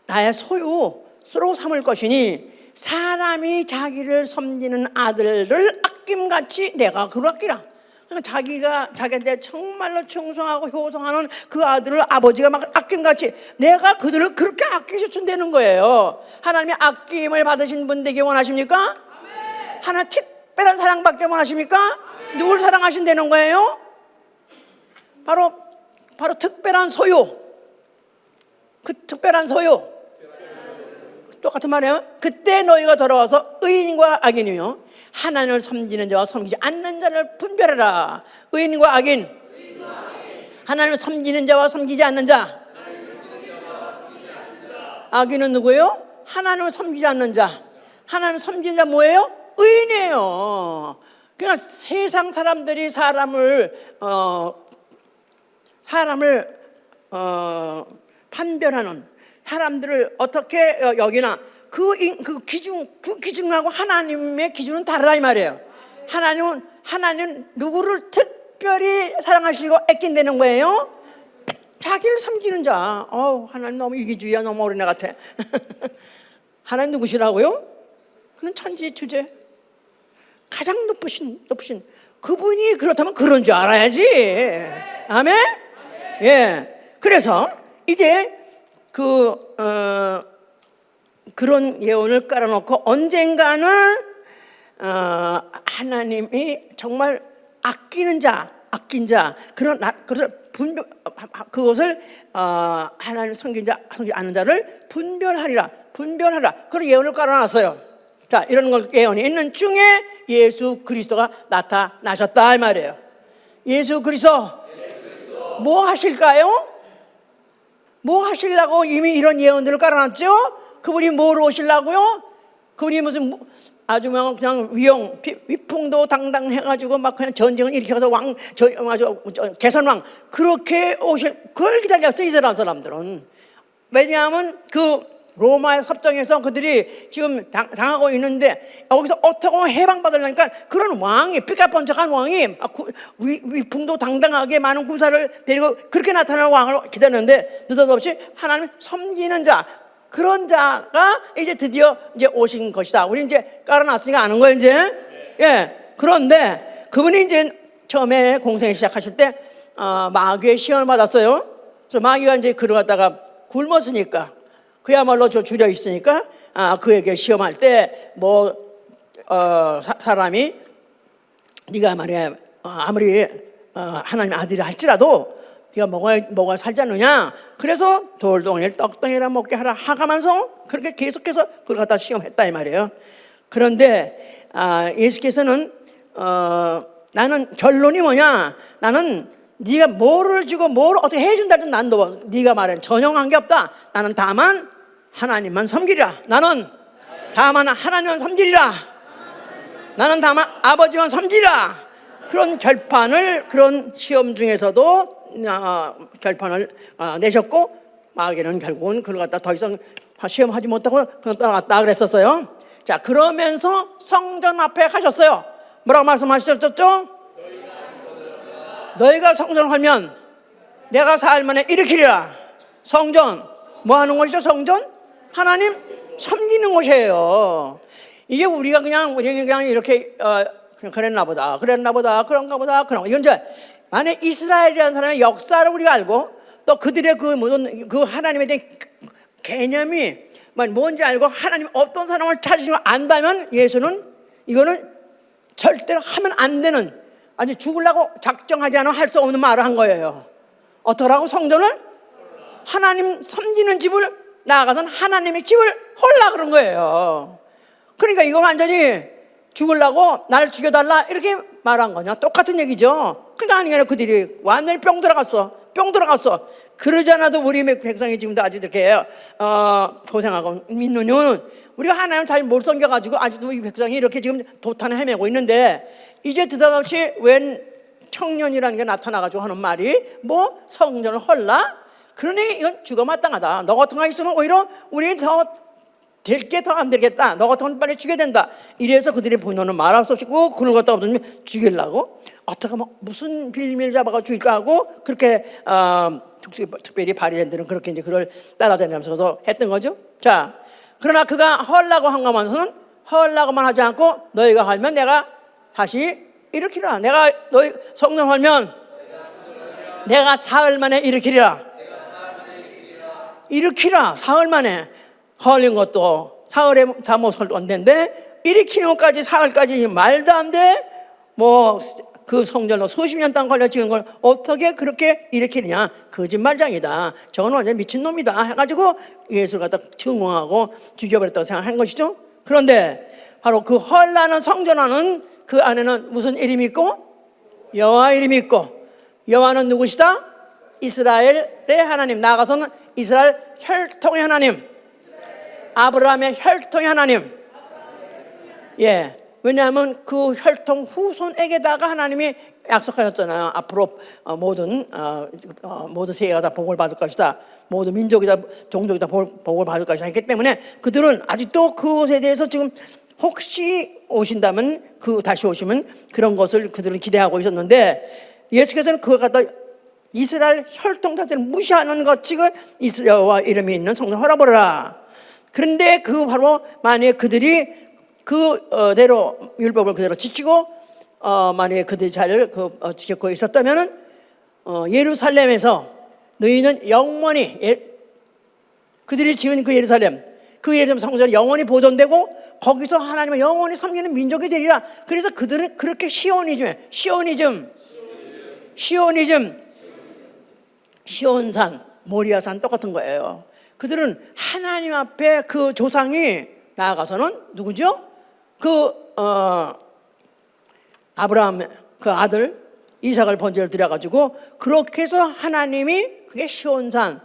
나의 소유로 삼을 것이니 사람이 자기를 섬기는 아들을 아낌같이 내가 그를 아끼라. 그러니까 자기한테 정말로 충성하고 효성하는 그 아들을 아버지가 막 아낌같이 내가 그들을 그렇게 아끼셔준다는 거예요. 하나님의 아낌을 받으신 분 되기 원하십니까? 하나님 특별한 사랑받기 원하십니까? 누굴 사랑하신다는 거예요? 바로 특별한 소유. 그 특별한 소유. 똑같은 말이에요. 그때 너희가 돌아와서 의인과 악인이며 하나님을 섬기는 자와 섬기지 않는 자를 분별해라. 의인과 악인. 하나님을 섬기는 자와 섬기지 않는 자. 악인은 누구예요? 하나님을 섬기지 않는 자. 하나님을 섬기는 자 뭐예요? 의인이에요. 그러니까 세상 사람들이 사람을 판별하는, 사람들을 어떻게 여기나 그 기준하고 하나님의 기준은 다르다 이 말이에요. 하나님은 누구를 특별히 사랑하시고 애낀다는 거예요? 자기를 섬기는 자. 하나님 너무 이기주의야. 너무 어린애 같아. 하나님 누구시라고요? 그는 천지주제 가장 높으신 그분이 그렇다면 그런 줄 알아야지. 아멘? 예. 그래서 이제 그런 예언을 깔아놓고 언젠가는 하나님이 정말 아낀 자 그것을 하나님 섬기지 않는 자를 분별하라. 그런 예언을 깔아놨어요. 자, 이런 걸 예언이 있는 중에 예수 그리스도가 나타나셨다 이 말이에요. 예수 그리스도 뭐 하실까요? 뭐 하시려고 이미 이런 예언들을 깔아놨죠? 그분이 뭐로 오시려고요? 그분이 무슨 아주 그냥 위풍도 당당해가지고 막 그냥 전쟁을 일으켜서 개선왕 그렇게 그걸 기다렸어요 이스라엘 사람들은. 왜냐하면 그 로마의 섭정에서 그들이 지금 당하고 있는데 여기서 어떻게 해방받으려니까 그런 왕이 삐까뻔쩍한 왕이 위풍도 당당하게 많은 군사를 데리고 그렇게 나타나는 왕을 기다렸는데 느닷없이 하나님 섬기는 자 그런 자가 이제 드디어 이제 오신 것이다. 우리 이제 깔아놨으니까 아는 거예요 이제. 예. 그런데 그분이 이제 처음에 공생을 시작하실 때 마귀의 시험을 받았어요. 그래서 마귀가 이제 그를 갖다가 굶었으니까 그야말로 줄여 있으니까 그에게 시험할 때 사람이 네가 말이야 아무리 하나님 아들이 할지라도 네가 먹어야 살지 않느냐. 그래서 돌덩이를 떡덩이라 먹게 하라 하가면서 그렇게 계속해서 그걸 갖다 시험했다 이 말이에요. 그런데 예수께서는 나는 결론이 뭐냐, 나는 네가 뭐를 주고 뭘 어떻게 해준다든 난 네가 말해 전형한 게 없다. 나는 다만 하나님만 섬기리라. 나는 다만 하나님만 섬기리라. 나는 다만 아버지만 섬기리라. 그런 결판을 그런 시험 중에서도 결판을 내셨고 마귀는 결국은 그걸 갖다 더 이상 시험하지 못하고 그냥 떠나갔다 그랬었어요. 자, 그러면서 성전 앞에 가셨어요. 뭐라고 말씀하셨죠? 너희가 성전을 하면 내가 사흘 만에 일으키리라. 성전 뭐 하는 곳이죠? 성전 하나님 섬기는 곳이에요. 이게 우리는 그냥 이렇게 그냥 그런가 보다 이건 이제 만약 이스라엘이라는 사람의 역사를 우리가 알고 또 그들의 그 모든 그 하나님에 대한 개념이 뭔지 알고 하나님 어떤 사람을 찾으시는 걸 안다면 예수는 이거는 절대로 하면 안 되는, 아니 죽으려고 작정하지 않으면 할 수 없는 말을 한 거예요. 어떠라고? 성전을 하나님 섬기는 집을 나아가서는 하나님의 집을 헐라 그런 거예요. 그러니까 이거 완전히 죽으려고 나를 죽여달라 이렇게 말한 거냐? 똑같은 얘기죠. 그러니까 아니면 그들이 완전히 뿅 들어갔어. 그러지 않아도 우리 백성이 지금도 아주 이렇게 고생하고 믿는 이유는 우리가 하나님 잘 못 섬겨가지고 아직도 이 백성이 이렇게 지금 도탄을 헤매고 있는데, 이제 드다없이 웬 청년이라는 게 나타나가지고 하는 말이 성전을 헐라? 그러니 이건 죽어마땅하다. 너 같은 거 있으면 오히려 우리 더 될 게 더 안 되겠다. 너 같은 건 빨리 죽여야 된다. 이래서 그들이 본인은 말할 수 없고 그걸 갖다 없으면 죽이려고 어떻게 무슨 빌미를 잡아가 죽일까 하고 그렇게 특별히 바리새인들은 그렇게 이제 그걸 따라다니면서 했던 거죠. 자, 그러나 그가 헐라고 한 것만서는 헐라고만 하지 않고 너희가 헐면 내가 다시 일으키라. 내가 너희 성전 헐면 내가 사흘 만에 일으키리라. 일으키라. 사흘 만에. 헐린 것도 사흘에 다 못 헐었는데 일으키는 것까지 사흘까지 말도 안 돼. 뭐 그 성전로 수십 년 동안 걸려 지은 걸 어떻게 그렇게 일으키느냐. 거짓말장이다. 저건 완전 미친놈이다 해가지고 예수를 갖다 증오하고 죽여버렸다고 생각한 것이죠. 그런데 바로 그 헐나는 성전 안은 그 안에는 무슨 이름이 있고? 여호와 이름이 있고, 여호와는 누구시다? 이스라엘의 하나님. 나아가서는 이스라엘 혈통의 하나님, 아브라함의 혈통의 하나님. 예, 왜냐하면 그 혈통 후손에게다가 하나님이 약속하셨잖아요. 앞으로 모든 세계가 다 복을 받을 것이다. 모든 민족이 다, 종족이 다 복을 받을 것이다 했기 때문에 그들은 아직도 그것에 대해서 지금 혹시 오신다면, 다시 오시면 그런 것을 그들은 기대하고 있었는데, 예수께서는 그걸 갖다 이스라엘 혈통 자체를 무시하는 것이 여호와 이름이 있는 성전 허락하라. 그런데 그 바로 만약에 그들이 그대로 율법을 그대로 지키고 만약에 그들이 잘 지켰고 있었다면은 예루살렘에서 너희는 영원히 그들이 지은 그 예루살렘 성전이 영원히 보존되고 거기서 하나님을 영원히 섬기는 민족이 되리라. 그래서 그들은 그렇게 시온산, 모리아산 똑같은 거예요. 그들은 하나님 앞에 그 조상이 나아가서는 누구죠? 아브라함 그 아들 이삭을 번제를 드려가지고 그렇게 해서 하나님이, 그게 시온산,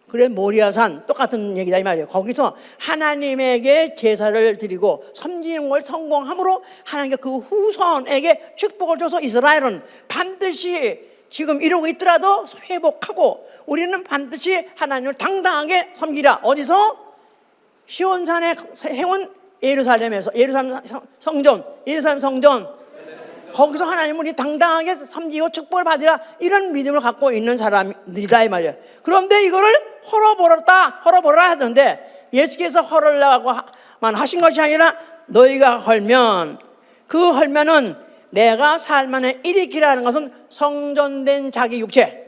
그래 모리아산 똑같은 얘기다 이 말이에요. 거기서 하나님에게 제사를 드리고 섬기는 걸 성공함으로 하나님께 그 후손에게 축복을 줘서 이스라엘은 반드시 지금 이러고 있더라도 회복하고 우리는 반드시 하나님을 당당하게 섬기라. 어디서? 시온산에 세운 예루살em 성전 거기서 하나님을 우리 당당하게 섬기고 축복을 받으라. 이런 믿음을 갖고 있는 사람이다 이 말이에요. 그런데 이거를 헐어버려라 하던데, 예수께서 헐으라고만 하신 것이 아니라 너희가 헐면은 내가 사흘 만에 일으키라는 것은 성전된 자기 육체.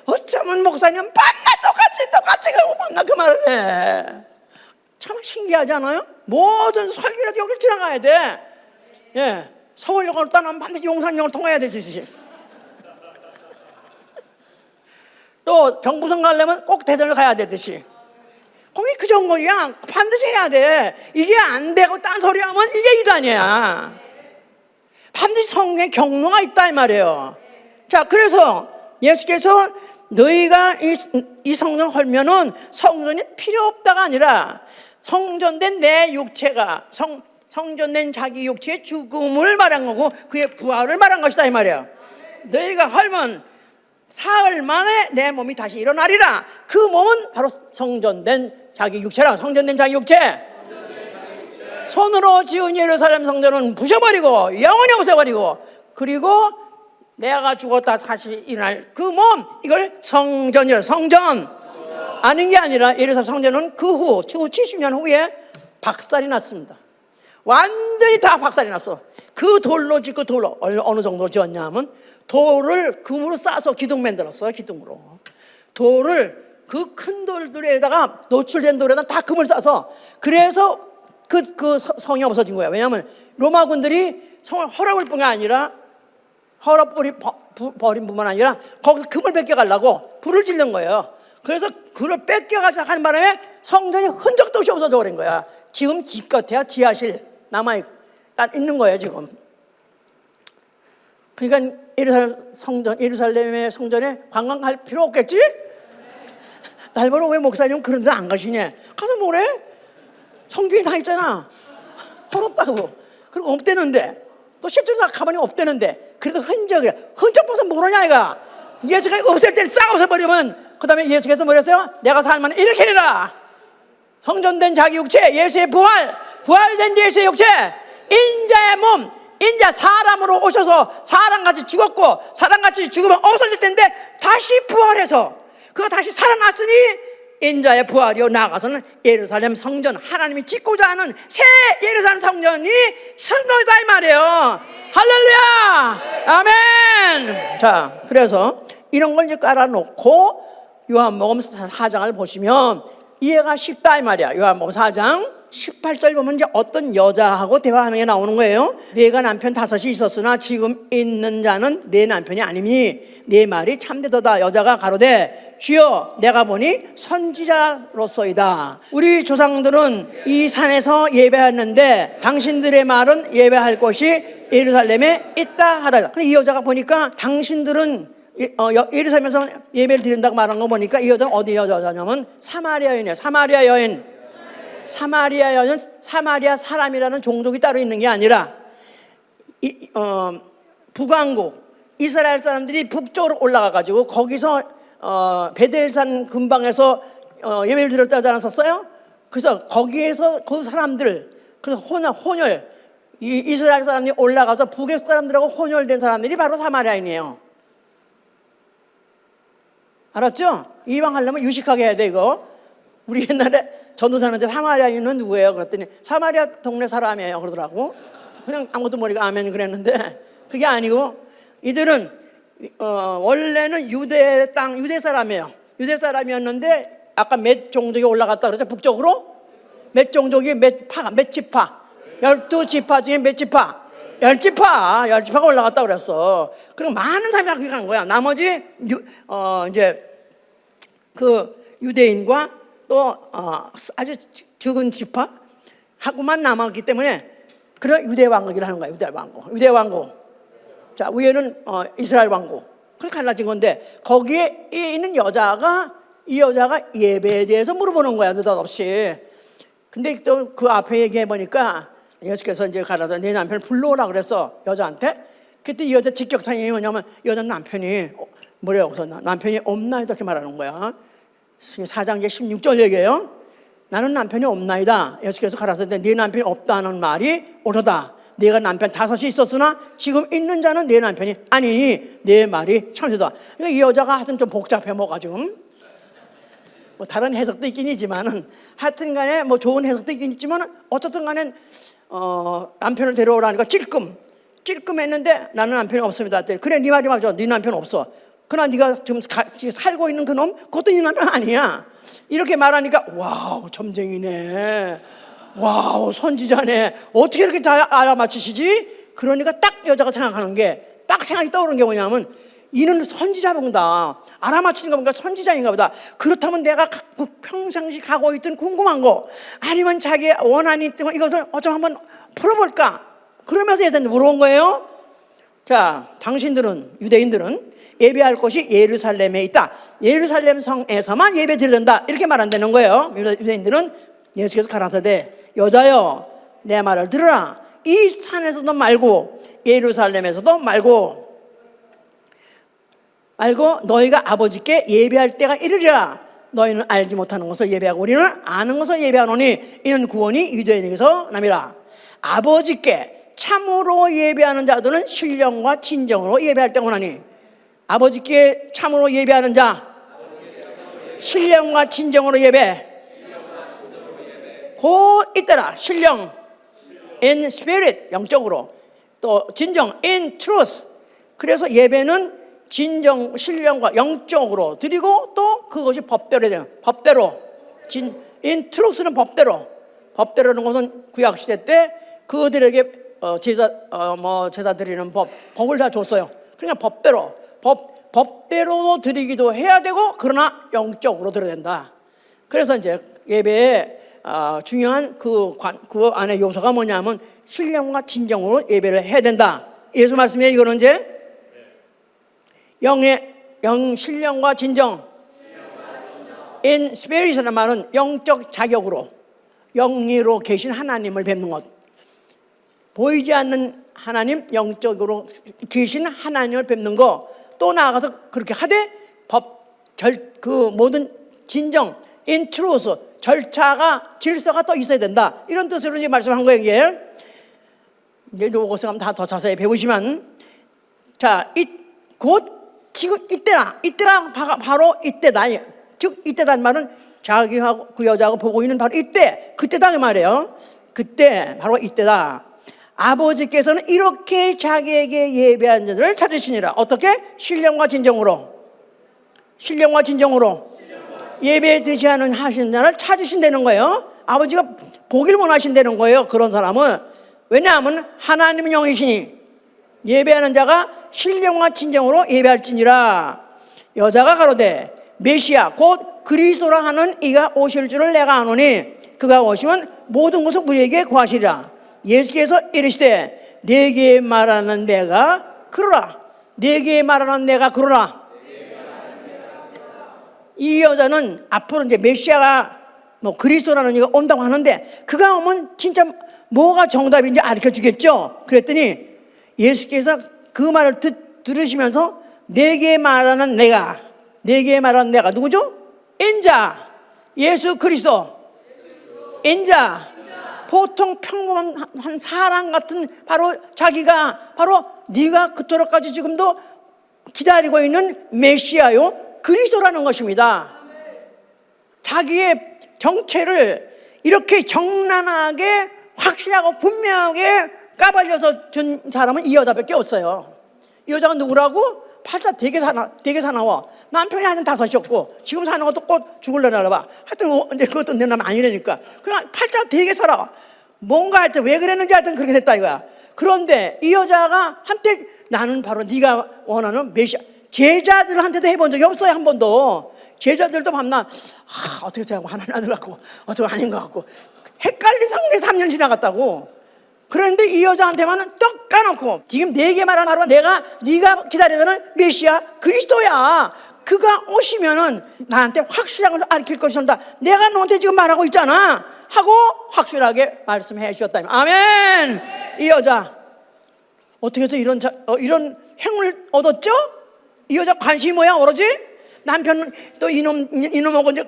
어쩌면 목사님 밤낮 똑같이 밤낮 그 말을 해. 참 신기하지 않아요? 모든 설교라도 여기를 지나가야 돼. 예, 서울역으로 떠나면 반드시 용산역을 통해야 되지. 또 경부선 가려면 꼭 대전을 가야 되듯이. 거기 그 정도야. 반드시 해야 돼. 이게 안 되고 딴 소리 하면 이게 이단이야. 반드시 성경에 경로가 있다 이 말이에요. 자, 그래서 예수께서 너희가 이 성전 헐면은 성전이 필요 없다가 아니라 성전된 내 육체가 성전된 자기 육체의 죽음을 말한 거고 그의 부활을 말한 것이다 이 말이에요. 너희가 헐면 사흘 만에 내 몸이 다시 일어나리라. 그 몸은 바로 성전된 자기 육체라. 성전된 자기 육체. 손으로 지은 예루살렘 성전은 부셔버리고 영원히 없애버리고, 그리고 내가 죽었다 다시 일어날 그 몸, 이걸 성전 아닌 게 아니라 예루살렘 성전은 그 후 70년 후에 박살이 났습니다. 완전히 다 박살이 났어. 그 돌로 짓고, 돌로 어느 정도로 지었냐 하면 돌을 금으로 싸서 기둥 만들었어요. 기둥으로 돌을 그 큰 돌들에다가 노출된 돌에다 다 금을 싸서, 그래서 그 성이 없어진 거야. 왜냐하면 로마군들이 성을 헐어버릴 뿐만 아니라 버린 뿐만 아니라 거기서 금을 뺏겨가려고 불을 지른 거예요. 그래서 그걸 뺏겨가자 하는 바람에 성전이 흔적도 없이 없어져 버린 거야. 지금 기껏해야 지하실 있는 거예요 지금. 그러니까 예루살렘의 성전에 관광 갈 필요 없겠지? 날 보러 왜 목사님 그런 데 안 가시냐? 가서 뭐래? 성경이 다 있잖아. 헐었다고. 그리고 없대는데, 또 실제로 가만히 없대는데, 그래도 흔적 봐서 모르냐 이가. 예수가 없앨 때는 싹 없애버리면, 그 다음에 예수께서 뭐랬어요? 내가 살면 이렇게리라. 성전된 자기 육체, 예수의 부활된 예수의 육체, 인자의 몸, 인자 사람으로 오셔서 사람같이 죽었고 사람같이 죽으면 없어질 텐데 다시 부활해서 그가 다시 살아났으니 인자의 부활이요 나아가서는 예루살렘 성전, 하나님이 짓고자 하는 새 예루살렘 성전이 성도이다 이 말이에요. 할렐루야, 아멘. 자, 그래서 이런 걸 이제 깔아놓고 요한복음 4장을 보시면 이해가 쉽다 이 말이야. 요한복음 4장 18절 보면 이제 어떤 여자하고 대화하는 게 나오는 거예요. 내가 남편 5이 있었으나 지금 있는 자는 내 남편이 아니니 내 말이 참되도다. 여자가 가로되 주여 내가 보니 선지자로소이다. 우리 조상들은 이 산에서 예배했는데 당신들의 말은 예배할 곳이 예루살렘에 있다 하다. 근데 이 여자가 보니까 당신들은 예루살렘에서 예배를 드린다고 말한 거 보니까 이 여자는 어디 여자냐면 사마리아 여인이에요. 사마리아 여인. 사마리아 여인, 사마리아 사람이라는 종족이 따로 있는 게 아니라 북왕국 이스라엘 사람들이 북쪽으로 올라가 가지고 거기서 베델산 근방에서 예배를 드렸다지 않았었어요? 그래서 거기에서 그 사람들, 그래서 혼혈 이스라엘 사람들이 올라가서 북의 사람들하고 혼혈된 사람들이 바로 사마리아인이에요. 알았죠? 이방하려면 유식하게 해야 돼 이거. 우리 옛날에 전도사님한테 사마리아인은 누구예요? 그랬더니 사마리아 동네 사람이에요 그러더라고. 그냥 아무것도 모르고 아멘 그랬는데 그게 아니고 이들은 원래는 유대 땅, 유대 사람이에요. 유대 사람이었는데 아까 몇 종족이 올라갔다 그러죠? 북쪽으로? 몇 종족이 몇 지파? 12지파 중에 몇 지파? 10지파가 올라갔다 그랬어. 그리고 많은 사람이 그렇게 간 거야. 나머지 이제 그 유대인과 또 아주 적은 지파 하고만 남았기 때문에 그런 유대 왕국이라는 하는 거야. 유대 왕국. 자, 위에는 이스라엘 왕국. 그렇게 갈라진 건데 거기에 있는 여자가 이 여자가 예배에 대해서 물어보는 거야. 느닷없이. 근데 또 그 앞에 얘기해 보니까 예수께서 이제 가라서 내 남편을 불러오라 그랬어 여자한테. 그때 이 여자 직격탄이 뭐냐면 여자 남편이 뭐래요? 그래서 남편이 없나이다 이렇게 말하는 거야. 4장 16절 얘기해요. 나는 남편이 없나이다. 예수께서 가라사대 네 남편이 없다는 말이 옳다. 네가 남편 5이 있었으나 지금 있는 자는 네 남편이 아니니 네 말이 참되다. 그러니까 이 여자가 하여튼 좀 복잡해 뭐가 지금 뭐 다른 해석도 있긴 있지만은 하여튼 간에 뭐 좋은 해석도 있긴 있지만은 어쨌든 간에 남편을 데려오라니까 찔끔했는데 나는 남편이 없습니다. 그래 네 말이 맞아. 네 남편 없어. 그러나 네가 지금 살고 있는 그놈 그것도 네 남편 아니야. 이렇게 말하니까 와우 점쟁이네. 와우 선지자네. 어떻게 이렇게 잘 알아맞히시지? 그러니까 딱 여자가 생각하는 게 딱 생각이 떠오르는 게 뭐냐면 이는 선지자로다. 알아맞히는 거 보니까 선지자인가 보다. 그렇다면 내가 평상시 가고 있던 궁금한 거 아니면 자기의 원한이 있던 거 이것을 어쩜 한번 풀어볼까? 그러면서 얘한테 물어본 거예요. 자, 당신들은 유대인들은 예배할 곳이 예루살렘에 있다. 예루살렘 성에서만 예배 드린다. 이렇게 말한다는 거예요. 유대인들은 예수께서 가라사대 여자여 내 말을 들으라. 이 산에서도 말고 예루살렘에서도 말고 너희가 아버지께 예배할 때가 이르리라. 너희는 알지 못하는 것을 예배하고 우리는 아는 것을 예배하노니 이는 구원이 유대인에게서 남이라. 아버지께 참으로 예배하는 자들은 신령과 진정으로 예배할 때 오나니 아버지께 참으로 예배하는 자 신령과 진정으로 예배 곧 있더라. 신령 in spirit 영적으로 또 진정 in truth. 그래서 예배는 진정 신령과 영적으로 드리고 또 그것이 법대로 돼요. 법대로 in truth는 법대로는 것은 구약 시대 때 그들에게 제사 드리는 법을 다 줬어요. 그러니까 법대로 드리기도 해야 되고 그러나 영적으로 드려야 된다. 그래서 이제 예배에 중요한 그 안에 요소가 뭐냐면 신령과 진정으로 예배를 해야 된다. 예수 말씀에 이거는 이제 영 신령과 진정 in spirit이라는 말은 영적 자격으로 영리로 계신 하나님을 뵙는 것. 보이지 않는 하나님 영적으로 계신 하나님을 뵙는 거. 또 나아가서 그렇게 하되 그 모든 진정 in truth 절차가 질서가 또 있어야 된다. 이런 뜻으로 이제 말씀한 거예요. 이게 이제 요것을 한번 다 더 자세히 배우시면 자, 곧 지금 이때라 바로 이때다. 즉 이때다는 말은 자기하고 그 여자하고 보고 있는 바로 이때, 그때다 그 말이에요. 그때 바로 이때다. 아버지께서는 이렇게 자기에게 예배한 자들을 찾으시니라. 어떻게? 신령과 진정으로. 신령과 진정으로 예배 드리지 않은 하시는 자를 찾으신다는 거예요. 아버지가 보길 원하신다는 거예요. 그런 사람은. 왜냐하면 하나님은 영이시니 예배하는 자가 신령과 진정으로 예배할지니라. 여자가 가로되 메시아 곧 그리스도라 하는 이가 오실 줄을 내가 아노니 그가 오시면 모든 것을 우리에게 구하시리라. 예수께서 이르시되 내게 말하는 내가 그러라. 내게 말하는 내가 그러라. 이 여자는 앞으로 이제 메시아가 뭐 그리스도라는 이가 온다고 하는데 그가 오면 진짜 뭐가 정답인지 가르쳐 주겠죠. 그랬더니 예수께서 그 말을 들으시면서 내게 말하는 내가 누구죠? 인자 예수 그리스도. 인자 보통 평범한 사람 같은 바로 자기가 바로 네가 그토록까지 지금도 기다리고 있는 메시아요 그리스도라는 것입니다. 자기의 정체를 이렇게 정난하게 확실하고 분명하게 까발려서 준 사람은 이 여자밖에 없어요. 이 여자가 누구라고? 팔자 되게 사나워. 남편이 한 5이었고 지금 사는 것도 곧 죽을려나 봐. 하여튼 이제 그것도 내 남 아니라니까. 그냥 팔자가 되게 살아. 뭔가 하여튼 왜 그랬는지 하여튼 그렇게 됐다 이거야. 그런데 이 여자가 한때 나는 바로 네가 원하는 메시아. 제자들한테도 해본 적이 없어요. 한 번도. 제자들도 밤낮 어떻게 생각하고 하나님 아들 같고 어떻게 아닌 것 같고 헷갈린 상태 3년 지나갔다고. 그런데 이 여자한테만은 떡 까놓고 지금 내게 말하는 바로 네가 기다리는 메시아 그리스도야. 그가 오시면은 나한테 확실한 걸 알릴 것이다. 내가 너한테 지금 말하고 있잖아 하고 확실하게 말씀해 주셨다. 아멘. 이 여자 어떻게 해서 이런 행운을 얻었죠? 이 여자 관심이 뭐야? 오로지 남편은 또 이놈하고 이제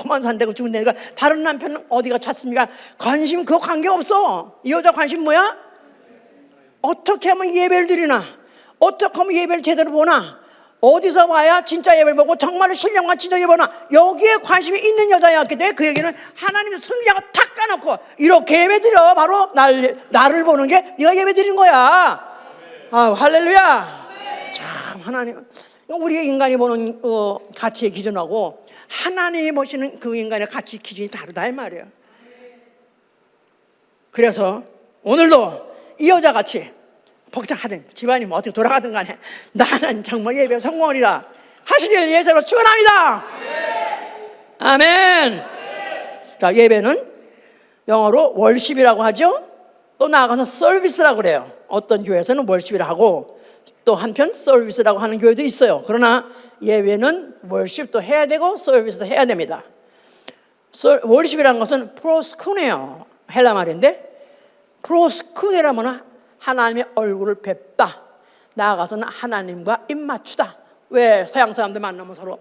그만 산다고 죽은 데니까 다른 남편은 어디가 찾습니까? 관심 그거 관계없어. 이 여자 관심 뭐야? 어떻게 하면 예배를 드리나? 어떻게 하면 예배를 제대로 보나? 어디서 와야 진짜 예배를 보고 정말로 신령과 진짜 예배 보나? 여기에 관심이 있는 여자였기 때문에 그 얘기는 하나님의 승리자가 탁 까놓고 이렇게 예배 드려. 바로 나를 보는 게 네가 예배 드린 거야. 아, 할렐루야. 참 하나님 우리의 인간이 보는 가치의 기준하고 하나님이 보시는 그 인간의 가치 기준이 다르다 이 말이에요. 그래서 오늘도 이 여자같이 복잡하든 집안이 뭐 어떻게 돌아가든 간에 나는 정말 예배 성공하리라 하시길 예수로 축원합니다. 아멘. 자, 예배는 영어로 월십이라고 하죠. 또 나아가서 서비스라고 그래요. 어떤 교회에서는 월십이라고 하고 또 한편 서비스라고 하는 교회도 있어요. 그러나 예배는 월십도 해야 되고 서비스도 해야 됩니다. 월십이라는 것은 프로스쿠네요. 헬라 말인데 프로스쿠네라면 하나님의 얼굴을 뵙다. 나아가서는 하나님과 입맞추다. 왜 서양 사람들 만나면 서로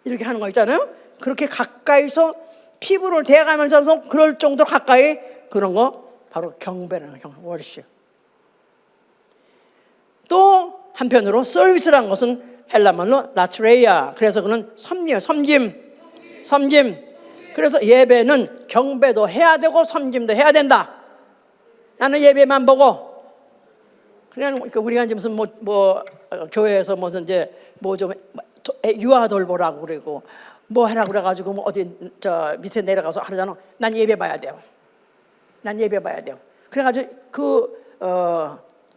이렇게 하는 거 있잖아요. 그렇게 가까이서 피부를 대가면서 그럴 정도로 가까이 그런 거 바로 경배라는 월십. 또 한편으로 서비스라는 것은 헬라말로 라트레이아. 그래서 그는 섬김. 그래서 예배는 경배도 해야 되고 섬김도 해야 된다. 나는 예배만 보고 그냥 우리가 이제 무슨 교회에서 무슨 이제 좀 유아 돌보라고 그러고 뭐 하라고 그래가지고 뭐 어디 밑에 내려가서 하잖아. 난 예배 봐야 돼요. 그래가지고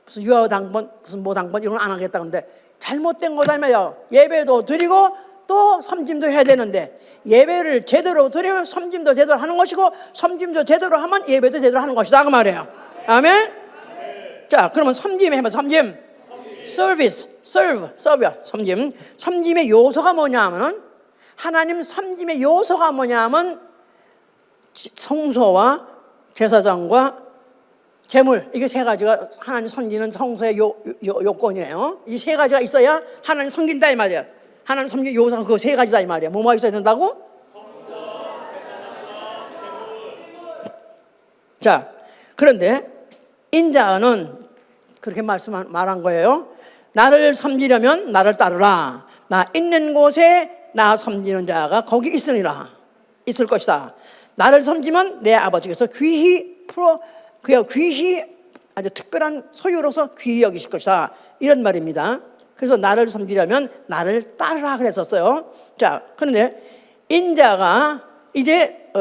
무슨 유아 당번 무슨 뭐 당번 이런 건 안 하겠다 그러는데 잘못된 거다며요. 예배도 드리고 또 섬김도 해야 되는데 예배를 제대로 드리면 섬김도 제대로 하는 것이고 섬김도 제대로 하면 예배도 제대로 하는 것이다 그 말이에요. 아멘. 자, 그러면 섬김 해봐. 섬김. 섬김의 요소가 뭐냐면은 하나님 섬김의 요소가 뭐냐면 성소와 제사장과 제물, 이게 세 가지가 하나님 섬기는 성소의 요건이에요. 이 세 가지가 있어야 하나님 섬긴다 이 말이야. 하나님 섬기는 요소가 그 세 가지다 이 말이야. 뭐가 있어야 된다고? 자, 그런데 인자는 그렇게 말한 거예요. 나를 섬기려면 나를 따르라. 나 있는 곳에 나 섬기는 자가 거기 있을 것이다. 나를 섬기면 내 아버지께서 귀히 그야 귀히 아주 특별한 소유로서 귀히 여기실 것이다, 이런 말입니다. 그래서 나를 섬기려면 나를 따르라 그랬었어요. 자, 그런데 인자가 이제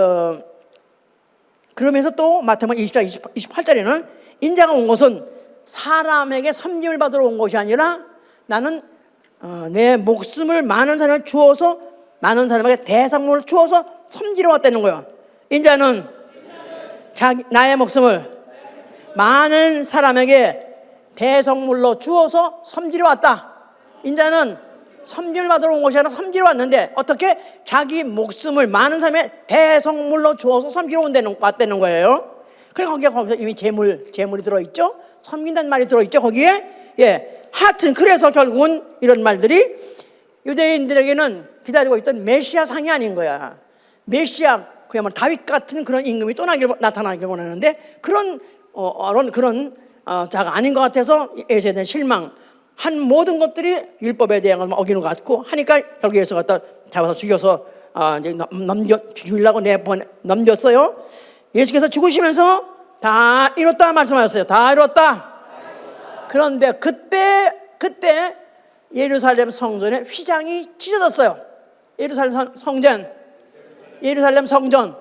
그러면서 또 마태복음 20장 28절에는 인자가 온 것은 사람에게 섬김을 받으러 온 것이 아니라 나는 내 목숨을 많은 사람에게 주어서, 많은 사람에게 대상물을 주어서 섬기러 왔다는 거예요. 인자는 나의 목숨을 많은 사람에게 대성물로 주어서 섬기러 왔다. 인자는 섬김을 받으러 온 것이 아니라 섬기러 왔는데, 어떻게? 자기 목숨을 많은 사람의 대성물로 주어서 섬기러 왔다는 거예요. 그래서 거기서 이미 재물이 들어있죠. 섬긴다는 말이 들어있죠, 거기에. 예. 하여튼 그래서 결국은 이런 말들이 유대인들에게는 기다리고 있던 메시아 상이 아닌 거야. 메시아, 그야말로 다윗 같은 그런 임금이 또 나타나길 원하는데 그런 자가 아닌 것 같아서 예수에 대한 실망, 한 모든 것들이 율법에 대한 걸 어기는 것 같고 하니까 결국 예수 갖다 잡아서 죽여서 이제 죽이려고 넘겼어요. 예수께서 죽으시면서 다 이뤘다 말씀하셨어요. 다 이뤘다. 그런데 그때 예루살렘 성전의 휘장이 찢어졌어요. 예루살렘 성전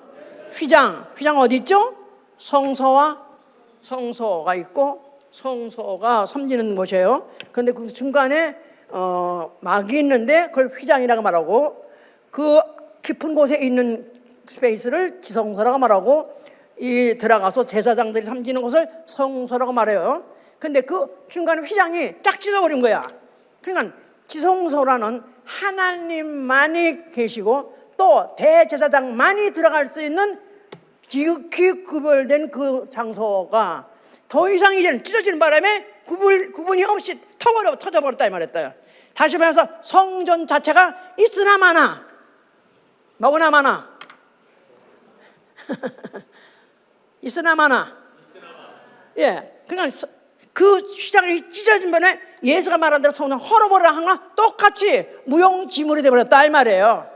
휘장 어디 있죠? 성소가 있고 성소가 섬기는 곳이에요. 그런데 그 중간에 막이 있는데 그걸 휘장이라고 말하고, 그 깊은 곳에 있는 스페이스를 지성소라고 말하고, 이 들어가서 제사장들이 섬기는 곳을 성소라고 말해요. 근데 그 중간에 휘장이 쫙 찢어버린 거야. 그러니까 지성소라는 하나님만이 계시고 또 대제사장만이 들어갈 수 있는 지극히 구별된 그 장소가 더 이상 이제는 찢어지는 바람에 구분이 없이 터져버렸다 이 말했다. 다시 말해서 성전 자체가 있으나 마나, 뭐나 마나 있으나 마나. 예, 그러니까 그 휘장이 찢어진 번에 예수가 말한 대로 성전 헐어버리라 한 거랑 똑같이 무용지물이 되어버렸다 이 말이에요.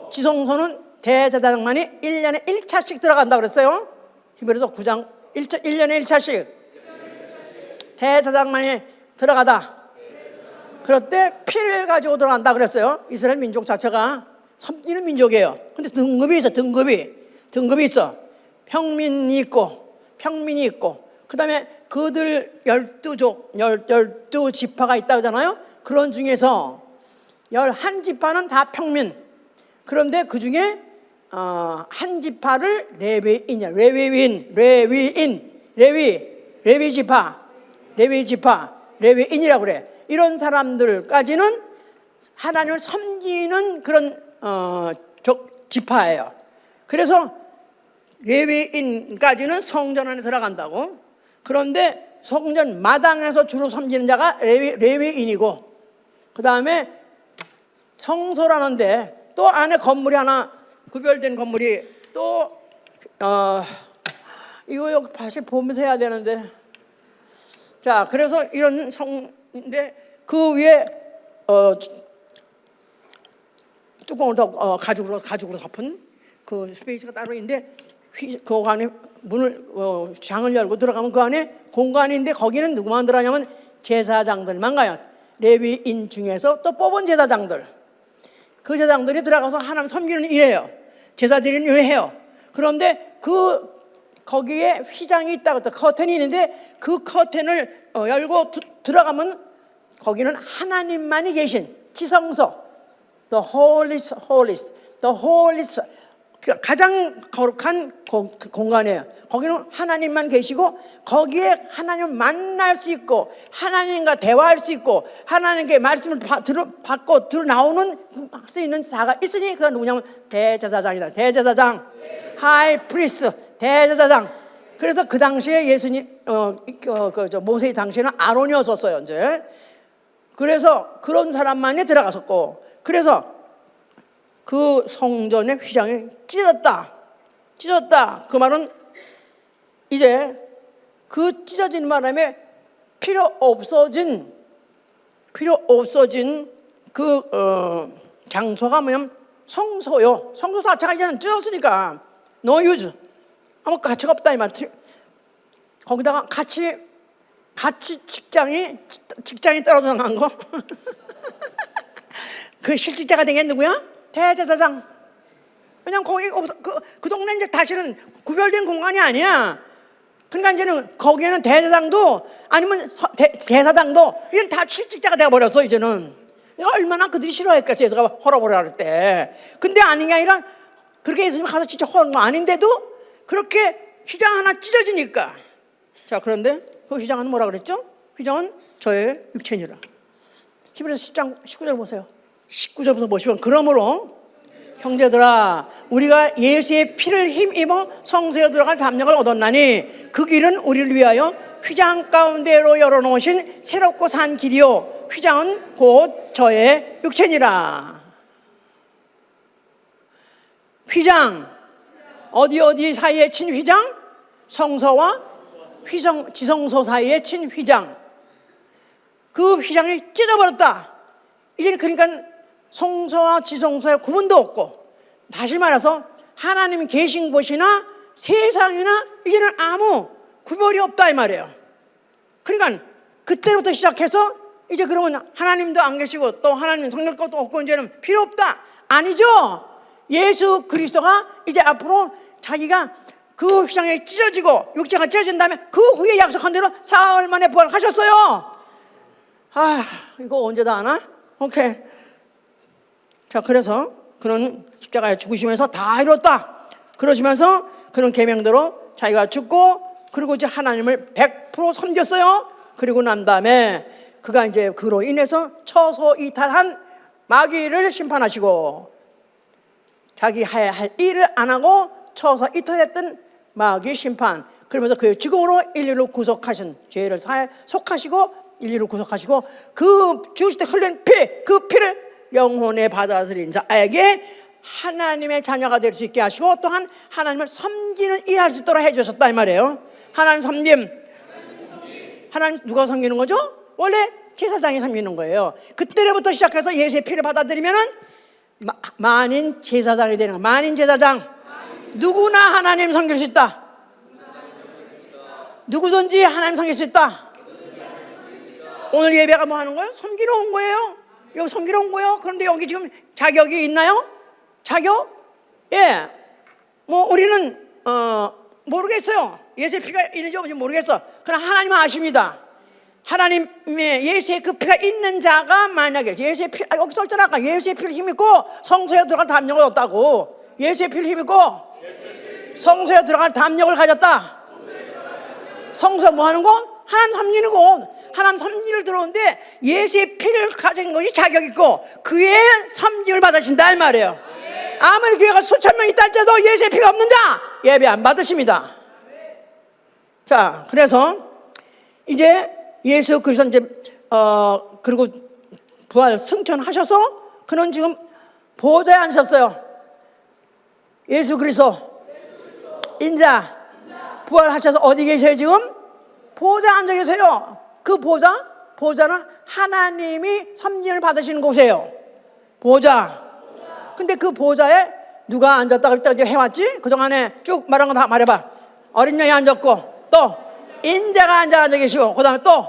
지성소는 대제사장만이 1년에 1차씩 들어간다고 그랬어요. 히브리서 9장 1년에 1차씩 대제사장만이 들어가다. 그럴 때 피를 가지고 들어간다 그랬어요. 이스라엘 민족 자체가 섬기는 민족이에요. 근데 등급이 있어. 평민이 있고 그 다음에 그들 12지파가 있다고 하잖아요. 그런 중에서 11지파는 다 평민. 그런데 그 중에 한 지파를 레위인이라고 그래. 이런 사람들까지는 하나님을 섬기는 그런 지파예요. 그래서 레위인까지는 성전 안에 들어간다고. 그런데 성전 마당에서 주로 섬기는 자가 레위인이고, 그 다음에 성소라는데 또 안에 건물이 하나, 구별된 건물이 또 이거 여기 다시 보면서 해야 되는데, 자, 그래서 이런 성인데 그 위에 뚜껑을 더 가죽으로 덮은 그 스페이스가 따로 있는데, 그 안에 문을 장을 열고 들어가면 그 안에 공간인데 거기는 누구만 들어가냐면 제사장들만 가요. 레위인 중에서 또 뽑은 제사장들, 그 제사장들이 들어가서 하나님 섬기는 일해요. 제사 드리는 일을 해요. 그런데 거기에 휘장이 있다고 해서 커튼이 있는데 그 커튼을 열고 들어가면 거기는 하나님만이 계신 지성소, The holiest, 가장 거룩한 공간이에요. 거기는 하나님만 계시고 거기에 하나님을 만날 수 있고 하나님과 대화할 수 있고 하나님께 말씀을 받고 들어 나오는 수 있는 자가 있으니 그가 누구냐면 대제사장이다. 대제사장, 하이 프리스트, 대제사장. 그래서 그 당시에 예수님 모세 당시에는 아론이었었어요. 이제 그래서 그런 사람만이 들어갔었고, 그래서 그 성전의 휘장이 찢어졌다. 그 말은 이제 그 찢어진 바람에 필요 없어진 필요 없어진 그 장소가 뭐냐면 성소요. 성소 자체가 이제는 찢었으니까 no use, 아무 가치가 없다 이 말. 거기다가 같이 직장이 떨어져 나간 거. 그 실직자가 된 게 누구야? 대제사장. 왜냐면 거기 그 동네 이제 다시는 구별된 공간이 아니야. 그러니까 이제는 거기에는 대제사장도 아니면 제사장도 이제는 다 실직자가 되어 버렸어. 이제는 얼마나 그들이 싫어했겠어. 제사가 헐어버려 할 때. 근데 아닌 게 아니라 그렇게 예수님 가서 진짜 헐은 거 아닌데도 그렇게 휘장 하나 찢어지니까. 자, 그런데 그 휘장은 뭐라 그랬죠? 휘장은 저의 육체니라. 히브리서 10장 19절 보세요. 19절부터 보시면, 그러므로 형제들아 우리가 예수의 피를 힘입어 성소에 들어갈 담력을 얻었나니 그 길은 우리를 위하여 휘장 가운데로 열어놓으신 새롭고 산 길이요 휘장은 곧 저의 육체니라. 휘장, 어디 사이에 친 휘장? 성소와 지성소 사이에 친 휘장. 그 휘장이 찢어버렸다. 이제는 그러니까 성소와 지성소의 구분도 없고, 다시 말해서 하나님이 계신 곳이나 세상이나 이제는 아무 구별이 없다 이 말이에요. 그러니까 그때부터 시작해서 이제 그러면 하나님도 안 계시고 또 하나님 성령 것도 없고 이제는 필요 없다. 아니죠. 예수 그리스도가 이제 앞으로 자기가 그 휘장에 찢어지고 육체가 찢어진 다음에 그 후에 약속한 대로 사흘 만에 부활하셨어요. 이거 언제 다 하나? 오케이. 자, 그래서 그는 십자가에 죽으시면서 다 이뤘다 그러시면서 그는 계명대로 자기가 죽고, 그리고 이제 하나님을 100% 섬겼어요. 그리고 난 다음에 그가 이제 그로 인해서 처소 이탈한 마귀를 심판하시고, 자기 해야 할 일을 안 하고 처서 이탈했던 마귀 심판, 그러면서 그의 죽음으로 인류를 구속하신, 죄를 속하시고 인류를 구속하시고, 그 죽으실 때 흘린 피, 그 피를 영혼에 받아들인 자에게 하나님의 자녀가 될 수 있게 하시고, 또한 하나님을 섬기는 일을 할 수 있도록 해주셨다 이 말이에요. 하나님 섬김. 하나님 누가 섬기는 거죠? 원래 제사장이 섬기는 거예요. 그때부터 시작해서 예수의 피를 받아들이면은 만인 제사장이 되는 거예요. 만인 제사장. 누구나 하나님 섬길 수 있다. 누구든지 하나님 섬길 수 있다. 오늘 예배가 뭐 하는 거예요? 섬기러 온 거예요. 여기 섬기러 온 거예요. 그런데 여기 지금 자격이 있나요? 자격? 예. 뭐 우리는 모르겠어요. 예수의 피가 있는지 없는지 모르겠어. 그러나 하나님은 아십니다. 하나님의 예수의 그 피가 있는 자가 만약에 예수의 피, 여기 써있잖아. 아까 예수의 피를 힘입고 성소에 들어갈 담력을 얻었다고. 예수의 피를 힘입고 성소에 들어갈 담력을 가졌다. 성소 뭐 하는 곳? 하나님 섬기는 곳. 하나님 섬기를 들어오는데 예수의 피를 가진 것이 자격 있고 그의 섬김을 받으신다 이 말이에요. 아무리 교회가 수천 명 있다 할때도 예수의 피가 없는 자 예배 안 받으십니다. 자, 그래서 이제 예수 그리스도 이제 그리고 부활 승천하셔서 그는 지금 보좌에 앉으셨어요. 예수 그리스도 인자 부활하셔서 어디 계세요? 지금 보좌에 앉아 계세요. 그 보좌는 하나님이 섬김을 받으시는 곳이에요. 보좌. 근데 그 보좌에 누가 앉았다고 이제 해왔지? 그동안에 쭉 말한 거 다 말해봐. 어린 양이 앉았고, 또 인자가 앉아 계시고, 그 다음에 또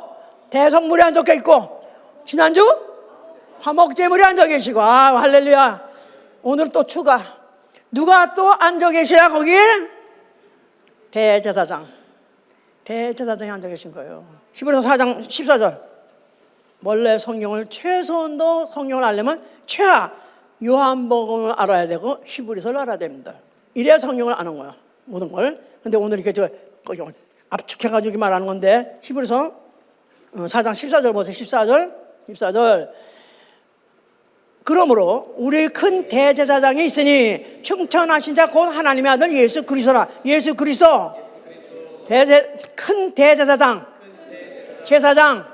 대성물이 앉아 있고, 지난주 화목제물이 앉아 계시고, 할렐루야. 오늘 또 추가. 누가 또 앉아 계시나 거기에? 대제사장이 앉아 계신 거예요. 히브리서 4장 14절. 원래 성경을 최소한도 성경을 알려면 최하 요한복음을 알아야 되고 히브리서를 알아야 됩니다. 이래야 성경을 아는 거야, 모든 걸. 근데 오늘 이렇게 압축해가지고 말하는 건데, 히브리서 4장 14절 보세요. 14절. 그러므로 우리 큰 대제사장이 있으니 충천하신 자 곧 하나님의 아들 예수 그리스도라. 예수 그리스도 큰 대제사장, 제사장,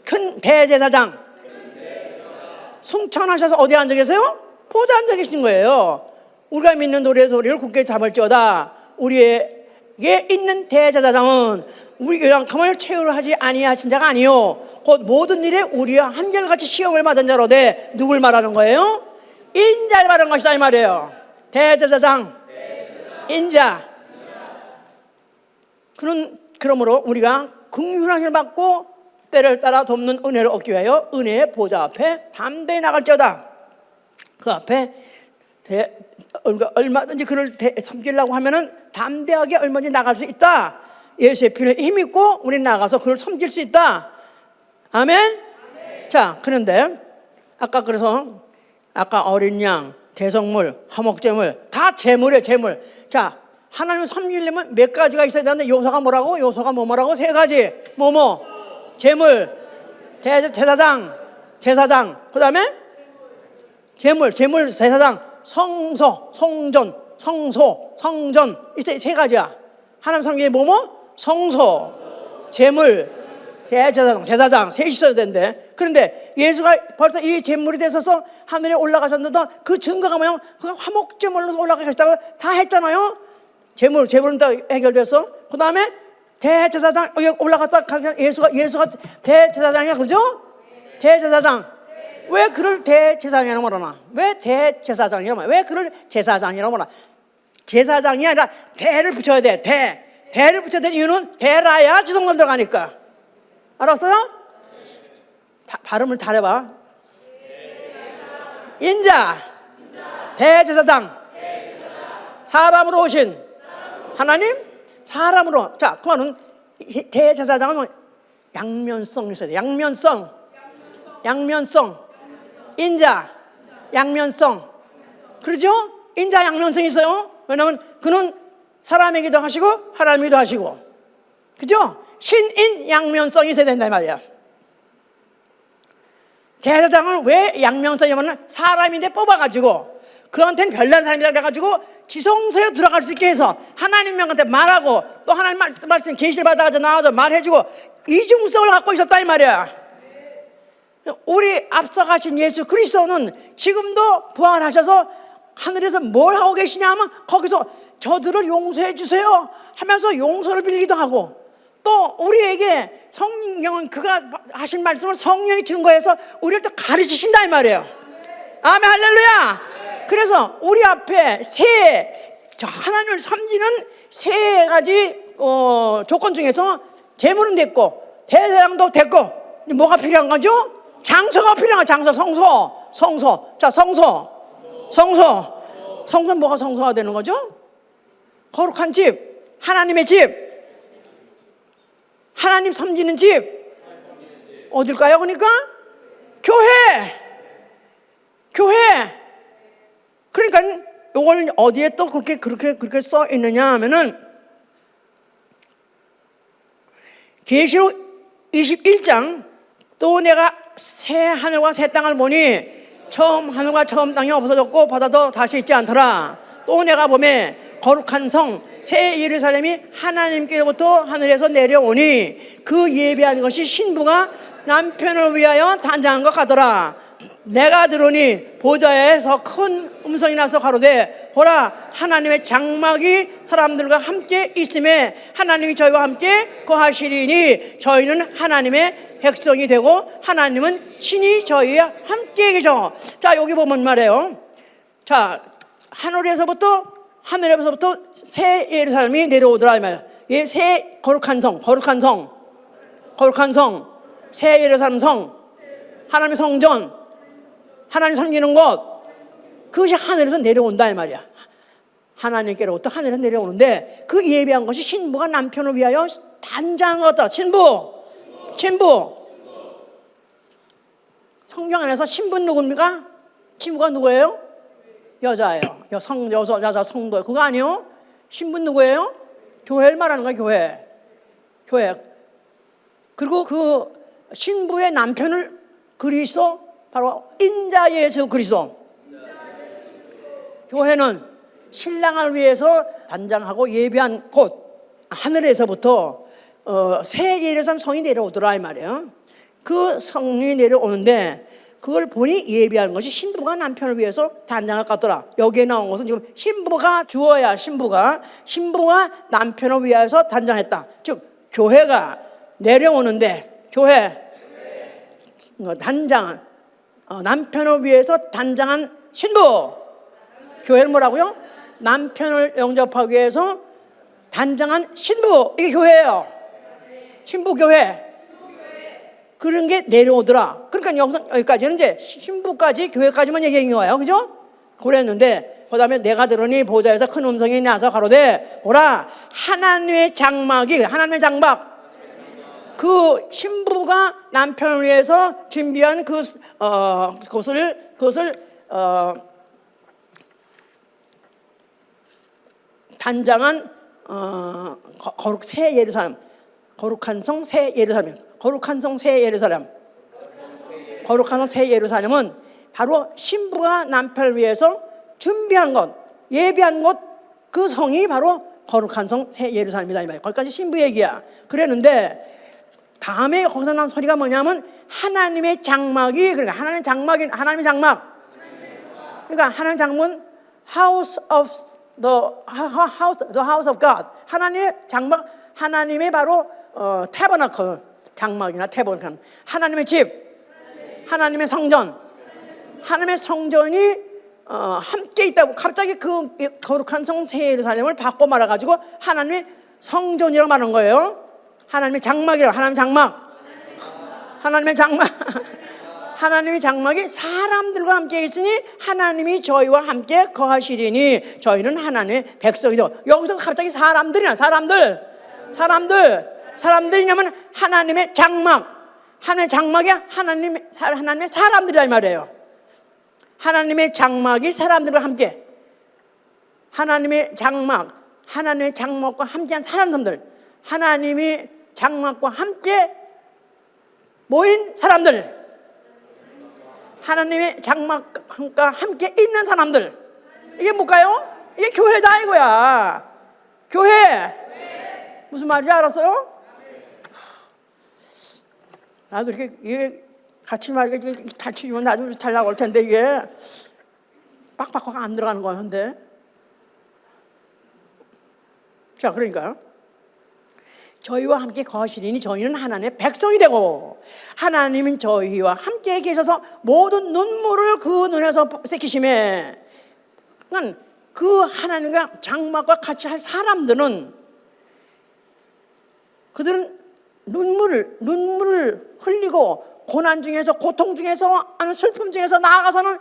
큰 대제사장. 승천하셔서 어디 앉아 계세요? 보좌에 앉아 계신 거예요. 우리가 믿는 도리를 굳게 잡을지어다. 우리에게 있는 대제사장은 우리 요양감을 채우려 하지 아니하신 자가 아니요 곧 모든 일에 우리와 한결같이 시험을 받은 자로되 누굴 말하는 거예요? 인자를 말하는 것이다 이 말이에요. 대제사장 인자. 그러므로 우리가 긍휼하심을 받고 때를 따라 돕는 은혜를 얻기 위하여 은혜의 보좌 앞에 담대히 나갈지어다. 그 앞에 얼마든지 그를 섬기려고 하면은 담대하게 얼마든지 나갈 수 있다. 예수의 피를 힘입고 우리 나가서 그를 섬길 수 있다. 아멘? 아멘. 자, 그런데 아까 어린 양, 대성물, 화목제물 다 제물이에요. 제물. 자, 하나님을 섬기려면 몇 가지가 있어야 되는데 요소가 뭐라고? 요소가 뭐라고? 세 가지. 제물, 제사장, 그 다음에 제물, 제사장, 성소, 성전. 이 세 가지야. 하나님 섬기는 성소, 제물, 제사장 셋이 있어야 되는데, 그런데 예수가 벌써 이 제물이 되셔서 하늘에 올라가셨는데 그 증거가 뭐냐면 그 화목제물로서 올라가셨다고 다 했잖아요. 제물은 다 해결돼서 그 다음에 대제사장 올라갔다 예수가 대제사장이야, 그죠? 대제사장. 왜 그를 대제사장이라고 말하나? 왜 대제사장이라고 말하나? 왜 그를 제사장이라고 말하나? 제사장이 아니라 대를 붙여야 돼. 대를 붙여야 되는 이유는 대라야 지성만 들어가니까. 알았어요? 발음을 잘해봐. 인자, 대제사장, 사람으로 오신 하나님, 사람으로. 자, 그 말은 대제사장은 양면성이 있어야 돼. 양면성. 인자, 양면성. 그러죠? 인자 양면성이 있어요. 왜냐하면 그는 사람이기도 하시고 하나님이기도 하시고, 그죠? 신인 양면성이 있어야 된다 이 말이야. 대제사장은 왜 양면성이냐면 사람인데 뽑아가지고 그한테는 별난 사람이라 그래가지고 지성소에 들어갈 수 있게 해서 하나님 명한테 말하고 또 하나님 말씀 계시를 받아가지고 나와서 말해주고 이중성을 갖고 있었다 이 말이야. 우리 앞서가신 예수 그리스도는 지금도 부활하셔서 하늘에서 뭘 하고 계시냐 하면 거기서 저들을 용서해 주세요 하면서 용서를 빌기도 하고, 또 우리에게 성령은 그가 하신 말씀을 성령이 증거해서 우리를 또 가르치신다 이 말이에요. 아멘, 할렐루야. 그래서 우리 앞에 하나님을 섬기는 세 가지 조건 중에서 제물은 됐고 대제사장도 됐고, 뭐가 필요한 거죠? 장소가 필요한 거야. 장소, 성소. 자, 성소는 뭐가 성소가 되는 거죠? 거룩한 집, 하나님의 집, 하나님 섬기는 집. 어딜까요? 그러니까 교회. 그러니까 이걸 어디에 또 그렇게 써 있느냐 하면은 계시록 21장 또 내가 새 하늘과 새 땅을 보니 처음 하늘과 처음 땅이 없어졌고 바다도 다시 있지 않더라. 또 내가 보매 거룩한 성 새 예루살렘이 하나님께로부터 하늘에서 내려오니 그 예비한 것이 신부가 남편을 위하여 단장한 것 같더라. 내가 들으니 보좌에서 큰 음성이 나서 가로되 보라, 하나님의 장막이 사람들과 함께 있음에 하나님이 저희와 함께 거하시리니 저희는 하나님의 백성이 되고 하나님은 친히 저희와 함께 계셔. 자, 여기 보면 말이에요. 자, 하늘에서부터 새 예루살렘이 내려오더라 이 말이에요. 이 새 거룩한 성, 새 예루살렘 성, 하나님의 성전, 하나님 섬기는 곳, 그것이 하늘에서 내려온다 이 말이야. 하나님께로부터 하늘에서 내려오는데 그 예비한 것이 신부가 남편을 위하여 단장한 것이다. 신부. 성경 안에서 신부는 누굽니까? 신부가 누구예요? 여자예요. 여자 성도. 그거 아니에요? 신부는 누구예요? 교회를 말하는 거예요. 교회. 그리고 그 신부의 남편을 그리스도, 바로 인자 예수 그리스도. 교회는 신랑을 위해서 단장하고 예비한 곳, 하늘에서부터 새 예루살렘 성이 내려오더라 이 말이에요. 그 성이 내려오는데 그걸 보니 예비한 것이 신부가 남편을 위해서 단장을 깠더라. 여기에 나온 것은 지금 신부가 주어야 신부가 남편을 위해서 단장했다. 즉 교회가 내려오는데, 교회 단장, 남편을 위해서 단장한 신부. 교회는 뭐라고요? 남편을 영접하기 위해서 단장한 신부. 이게 교회예요. 신부교회. 그런 게 내려오더라. 그러니까 여기까지는 이제 신부까지 교회까지만 얘기한 거예요. 그죠? 그랬는데 그 다음에 내가 들으니 보좌에서 큰 음성이 나서 가로되 뭐라, 하나님의 장막, 그 신부가 남편을 위해서 준비한 그것을 단장한 거룩한 성 새 예루살렘은 바로 신부가 남편을 위해서 준비한 것, 예비한 것, 그 성이 바로 거룩한 성 새 예루살렘이다 이 말이에요. 거기까지 신부 얘기야. 그랬는데 다음에 거기서 난 소리가 뭐냐면 하나님의 장막이, 그러니까 하나님의 장막, 그러니까 하나님의 장막은 the house of God, 하나님의 장막, 하나님의 바로 태버나클, 장막이나 태버나클, 하나님의 집, 하나님의 성전, 하나님의 성전이 함께 있다고. 갑자기 그 거룩한 성 새 예루살렘을 바꿔 말아가지고 하나님의 성전이라고 말하는 거예요. 하나님의 장막이라고. 하나님의 장막이 사람들과 함께 있으니 하나님이 저희와 함께 거하시리니 저희는 하나님의 백성이죠. 여기서 갑자기 사람들이냐면 하나님의 장막이 하나님의 사람들이라 이 말이에요. 하나님의 장막이 사람들과 함께, 하나님의 장막과 함께한 사람들, 하나님의 장막과 함께 모인 사람들, 하나님의 장막과 함께 있는 사람들, 이게 뭘까요? 이게 교회다 이거야. 교회. 무슨 말인지 알았어요? 나도 이게 같이 말이게 탈치면 나도 잘 나올 텐데 이게 빡빡빡 안 들어가는 거야. 근데 자, 그러니까 저희와 함께 거하시리니 저희는 하나님의 백성이 되고 하나님은 저희와 함께 계셔서 모든 눈물을 그 눈에서 씻기심에, 그 하나님과 장막과 같이 할 사람들은 그들은 눈물을 흘리고 고난 중에서, 고통 중에서, 아니면 슬픔 중에서, 나아가서는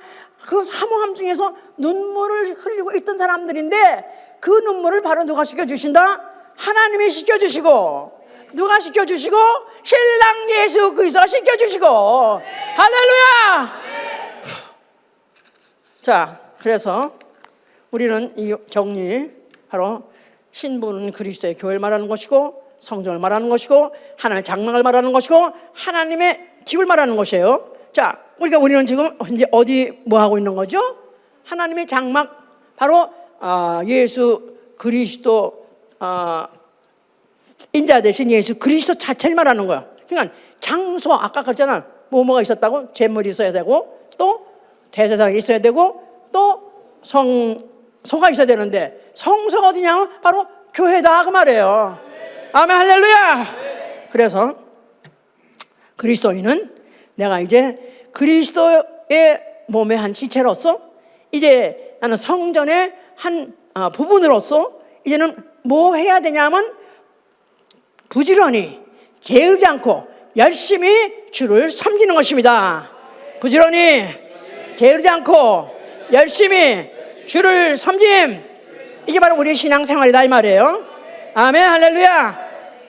그 사모함 중에서 눈물을 흘리고 있던 사람들인데 그 눈물을 바로 누가 씻겨주신다? 하나님이 씻겨주시고, 누가 씻겨주시고? 신랑 예수 그리스도가 씻겨주시고. 할렐루야. 자, 그래서 우리는 이 정리, 바로 신부는 그리스도의 교회를 말하는 것이고, 성전을 말하는 것이고, 하나님의 장막을 말하는 것이고, 하나님의 집을 말하는 것이에요. 자, 우리는 지금 이제 어디 뭐 하고 있는 거죠? 하나님의 장막, 바로 예수 그리스도, 인자 대신 예수 그리스도 자체를 말하는 거야. 그러니까 장소, 아까 그랬잖아. 뭐가 있었다고? 제물이 있어야 되고, 또 대제사장이 있어야 되고, 또 성소가 있어야 되는데, 성소가 어디냐? 바로 교회다 그 말이에요. 아멘, 할렐루야. 그래서 그리스도인은 내가 이제 그리스도의 몸의 한 지체로서, 이제 나는 성전의 한 부분으로서 이제는 뭐 해야 되냐면 부지런히 게으르지 않고 열심히 주를 섬기는 것입니다. 부지런히 게으르지 않고 열심히 주를 섬김, 이게 바로 우리의 신앙생활이다 이 말이에요. 아멘, 할렐루야.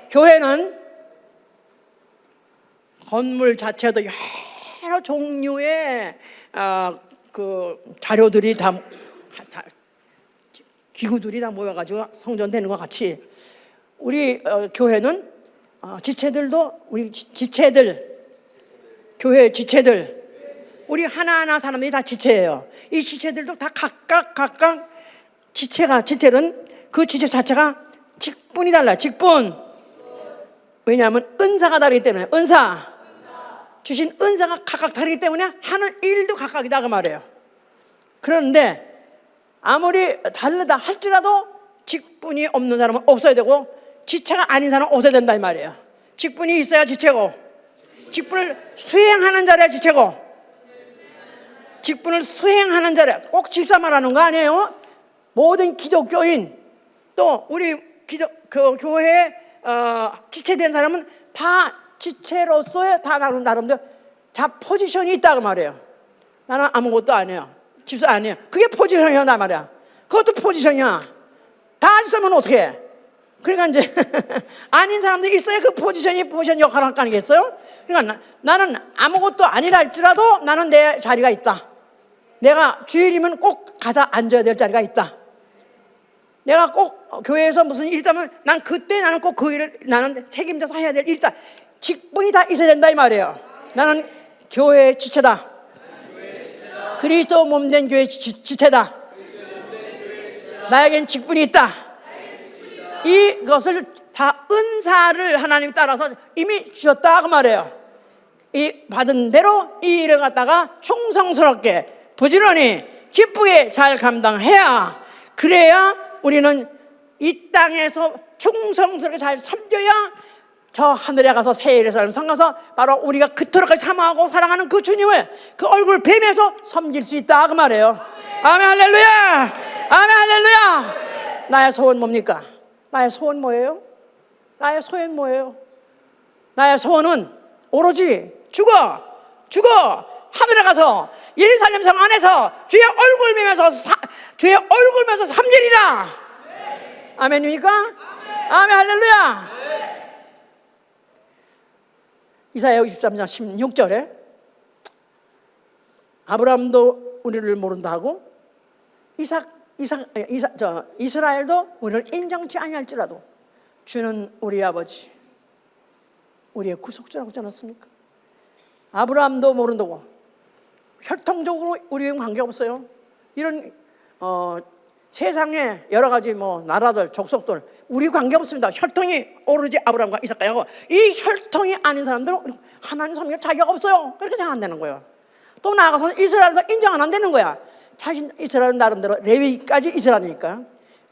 교회는 건물 자체도 여러 종류의 그 자료들이 다, 기구들이 다 모여가지고 성전되는 것 같이, 우리 교회는 지체들도, 우리 지체들, 교회 지체들, 우리 하나하나 사람들이 다 지체예요. 이 지체들도 다 각각 지체는 그 지체 자체가 직분이 달라요. 직분. 왜냐하면 은사가 다르기 때문에, 주신 은사가 각각 다르기 때문에 하는 일도 각각이다 그 말이에요. 그런데 아무리 다르다 할지라도 직분이 없는 사람은 없어야 되고, 지체가 아닌 사람은 없어야 된다 이 말이에요. 직분이 있어야 지체고, 직분을 수행하는 자리야 지체고, 직분을 수행하는 자리야. 꼭 집사 말하는 거 아니에요. 모든 기독교인 또 우리 그 교회에 지체된 사람은 다 지체로서의 다 나름대로 자 포지션이 있다고 말해요. 나는 아무것도 아니에요. 집사 아니에요. 그게 포지션이야 나 말이야. 그것도 포지션이야. 다 집사면 어떻게 해? 그러니까 이제 아닌 사람도 있어야 그 포지션 역할을 할 거 아니겠어요? 그러니까 나는 아무것도 아니라 할지라도 나는 내 자리가 있다. 내가 주일이면 꼭 가서 앉아야 될 자리가 있다. 내가 꼭 교회에서 무슨 일이 있다면 난 그때 나는 꼭 그 일을 나는 책임져서 해야 될 일이 있다. 직분이 다 있어야 된다 이 말이에요. 나는 교회의 지체다. 그리스도 몸된 교회의 지체다. 나에겐 직분이 있다. 이것을 다 은사를 하나님 따라서 이미 주셨다 그 말이에요. 이 받은 대로 이 일을 갖다가 충성스럽게 부지런히 기쁘게 잘 감당해야, 그래야 우리는 이 땅에서 충성스럽게 잘 섬겨야 저 하늘에 가서 새 일의 삶 삼가서 바로 우리가 그토록까지 사모하고 사랑하는 그 주님을 그 얼굴 뵈면서 섬길 수 있다 그 말이에요. 아멘 할렐루야. 아멘 할렐루야. 나의 소원 뭡니까? 나의 소원 뭐예요? 나의 소원 뭐예요? 나의 소원은 오로지 죽어 하늘에 가서 예루살렘 성 안에서 주의 얼굴 뵈면서 삼일이라. 아멘입니까? 아멘 할렐루야. 이사야 63장 16절에 아브라함도 우리를 모른다 하고 이스라엘도 우리를 인정치 아니할지라도 주는 우리 아버지, 우리의 구속주라고 하지 않았습니까? 아브라함도 모른다고, 혈통적으로 우리는 관계없어요. 이런 세상에 여러 가지 나라들, 족속들 우리 관계없습니다. 혈통이 오로지 아브라함과 이삭하고, 이 혈통이 아닌 사람들은 하나님 섬길 자격 없어요. 그렇게 생각 안 되는 거예요. 또 나아가서 이스라엘도 인정 안 된다는 거야. 이스라엘은 나름대로 레위까지 이스라엘이니까,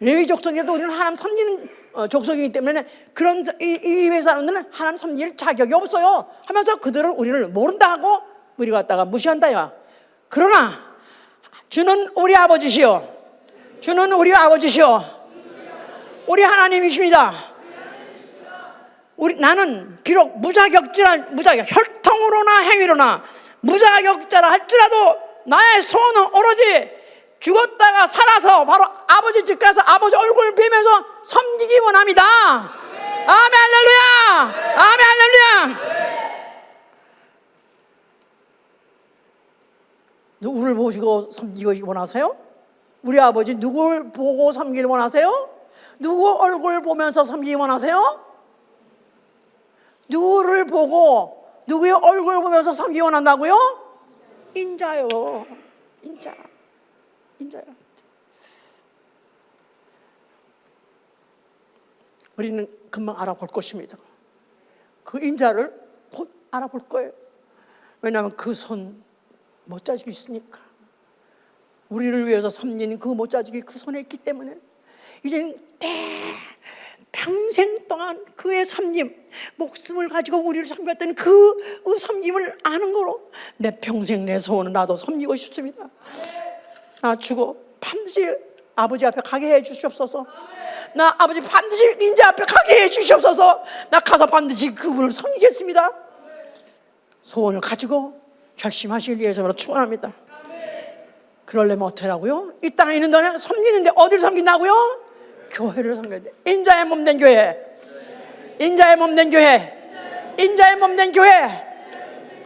레위 족속에도 우리는 하나님 섬기는 족속이기 때문에 그런 이 회사 사람들은 하나님 섬길 자격이 없어요 하면서 그들을 우리를 모른다 하고 우리 갖다가 무시한다야. 그러나 주는 우리 아버지시요, 주는 우리 아버지시요, 우리 하나님이십니다. 나는 비록 혈통으로나 행위로나 무자격자라 할지라도 나의 소원은 오로지 죽었다가 살아서 바로 아버지 집 가서 아버지 얼굴 뵈면서 섬기기 원합니다. 아멘 할렐루야. 아멘 할렐루야. 누구를 보시고 섬기기 원하세요? 우리 아버지 누구를 보고 섬기기 원하세요? 누구 얼굴 보면서 섬기기 원하세요? 누구를 보고 누구의 얼굴 보면서 섬기기 원한다고요? 인자요. 인자요. 우리는 금방 알아볼 것입니다. 그 인자를 곧 알아볼 거예요. 왜냐하면 그 손 못자국이 있으니까. 우리를 위해서 섬기는 그 못자국이 그 손에 있기 때문에 이제는 평생 동안 그의 섬김, 목숨을 가지고 우리를 섬겼던 그 섬김을 아는 거로 내 평생 내 소원은 나도 섬기고 싶습니다. 나 죽어 반드시 아버지 앞에 가게 해 주시옵소서. 나 아버지 반드시 인자 앞에 가게 해 주시옵소서. 나 가서 반드시 그분을 섬기겠습니다. 소원을 가지고 결심하시길 위해서 축원합니다. 그러려면 어떻게 하라고요? 이 땅에 있는 동안 섬기는데 어디를 섬긴다고요? 교회를 섬겨야 돼. 인자의 몸된 교회, 인자의 몸된 교회, 인자의 몸된 교회.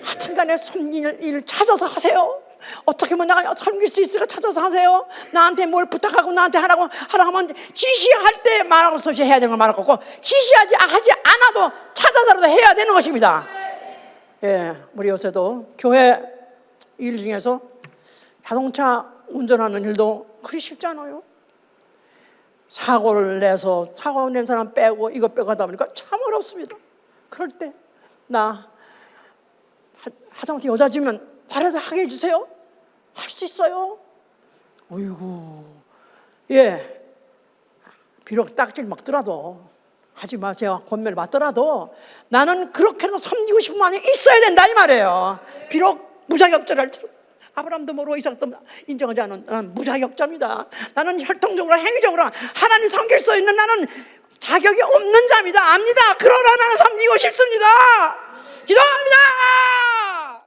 하여튼간에 섬기는 일을 찾아서 하세요. 어떻게 하면 내가 섬길 수 있을까 찾아서 하세요. 나한테 뭘 부탁하고 나한테 하라고 하면 지시할 때 말하고 소시 해야 되는 걸 말할 거고, 지시하지 않아도 찾아서라도 해야 되는 것입니다. 예, 우리 요새도 교회 일 중에서 자동차 운전하는 일도 그리 쉽지 않아요. 사고를 내서 사고 낸 사람 빼고 이거 빼고 하다 보니까 참 어렵습니다. 그럴 때 나 하다못해 여자지면 바라도 하게 해주세요. 할 수 있어요. 어이구, 예, 비록 딱질 먹더라도 하지 마세요. 권면을 받더라도 나는 그렇게라도 섬기고 싶은 마음이 있어야 된다 이 말이에요. 비록 무자격자랄지라도 아브라함도 모르고 이삭도 인정하지 않은 나는 무자격자입니다. 나는 혈통적으로 행위적으로 하나님 섬길 수 있는 나는 자격이 없는 자입니다. 압니다. 그러나 나는 섬기고 싶습니다. 기도합니다.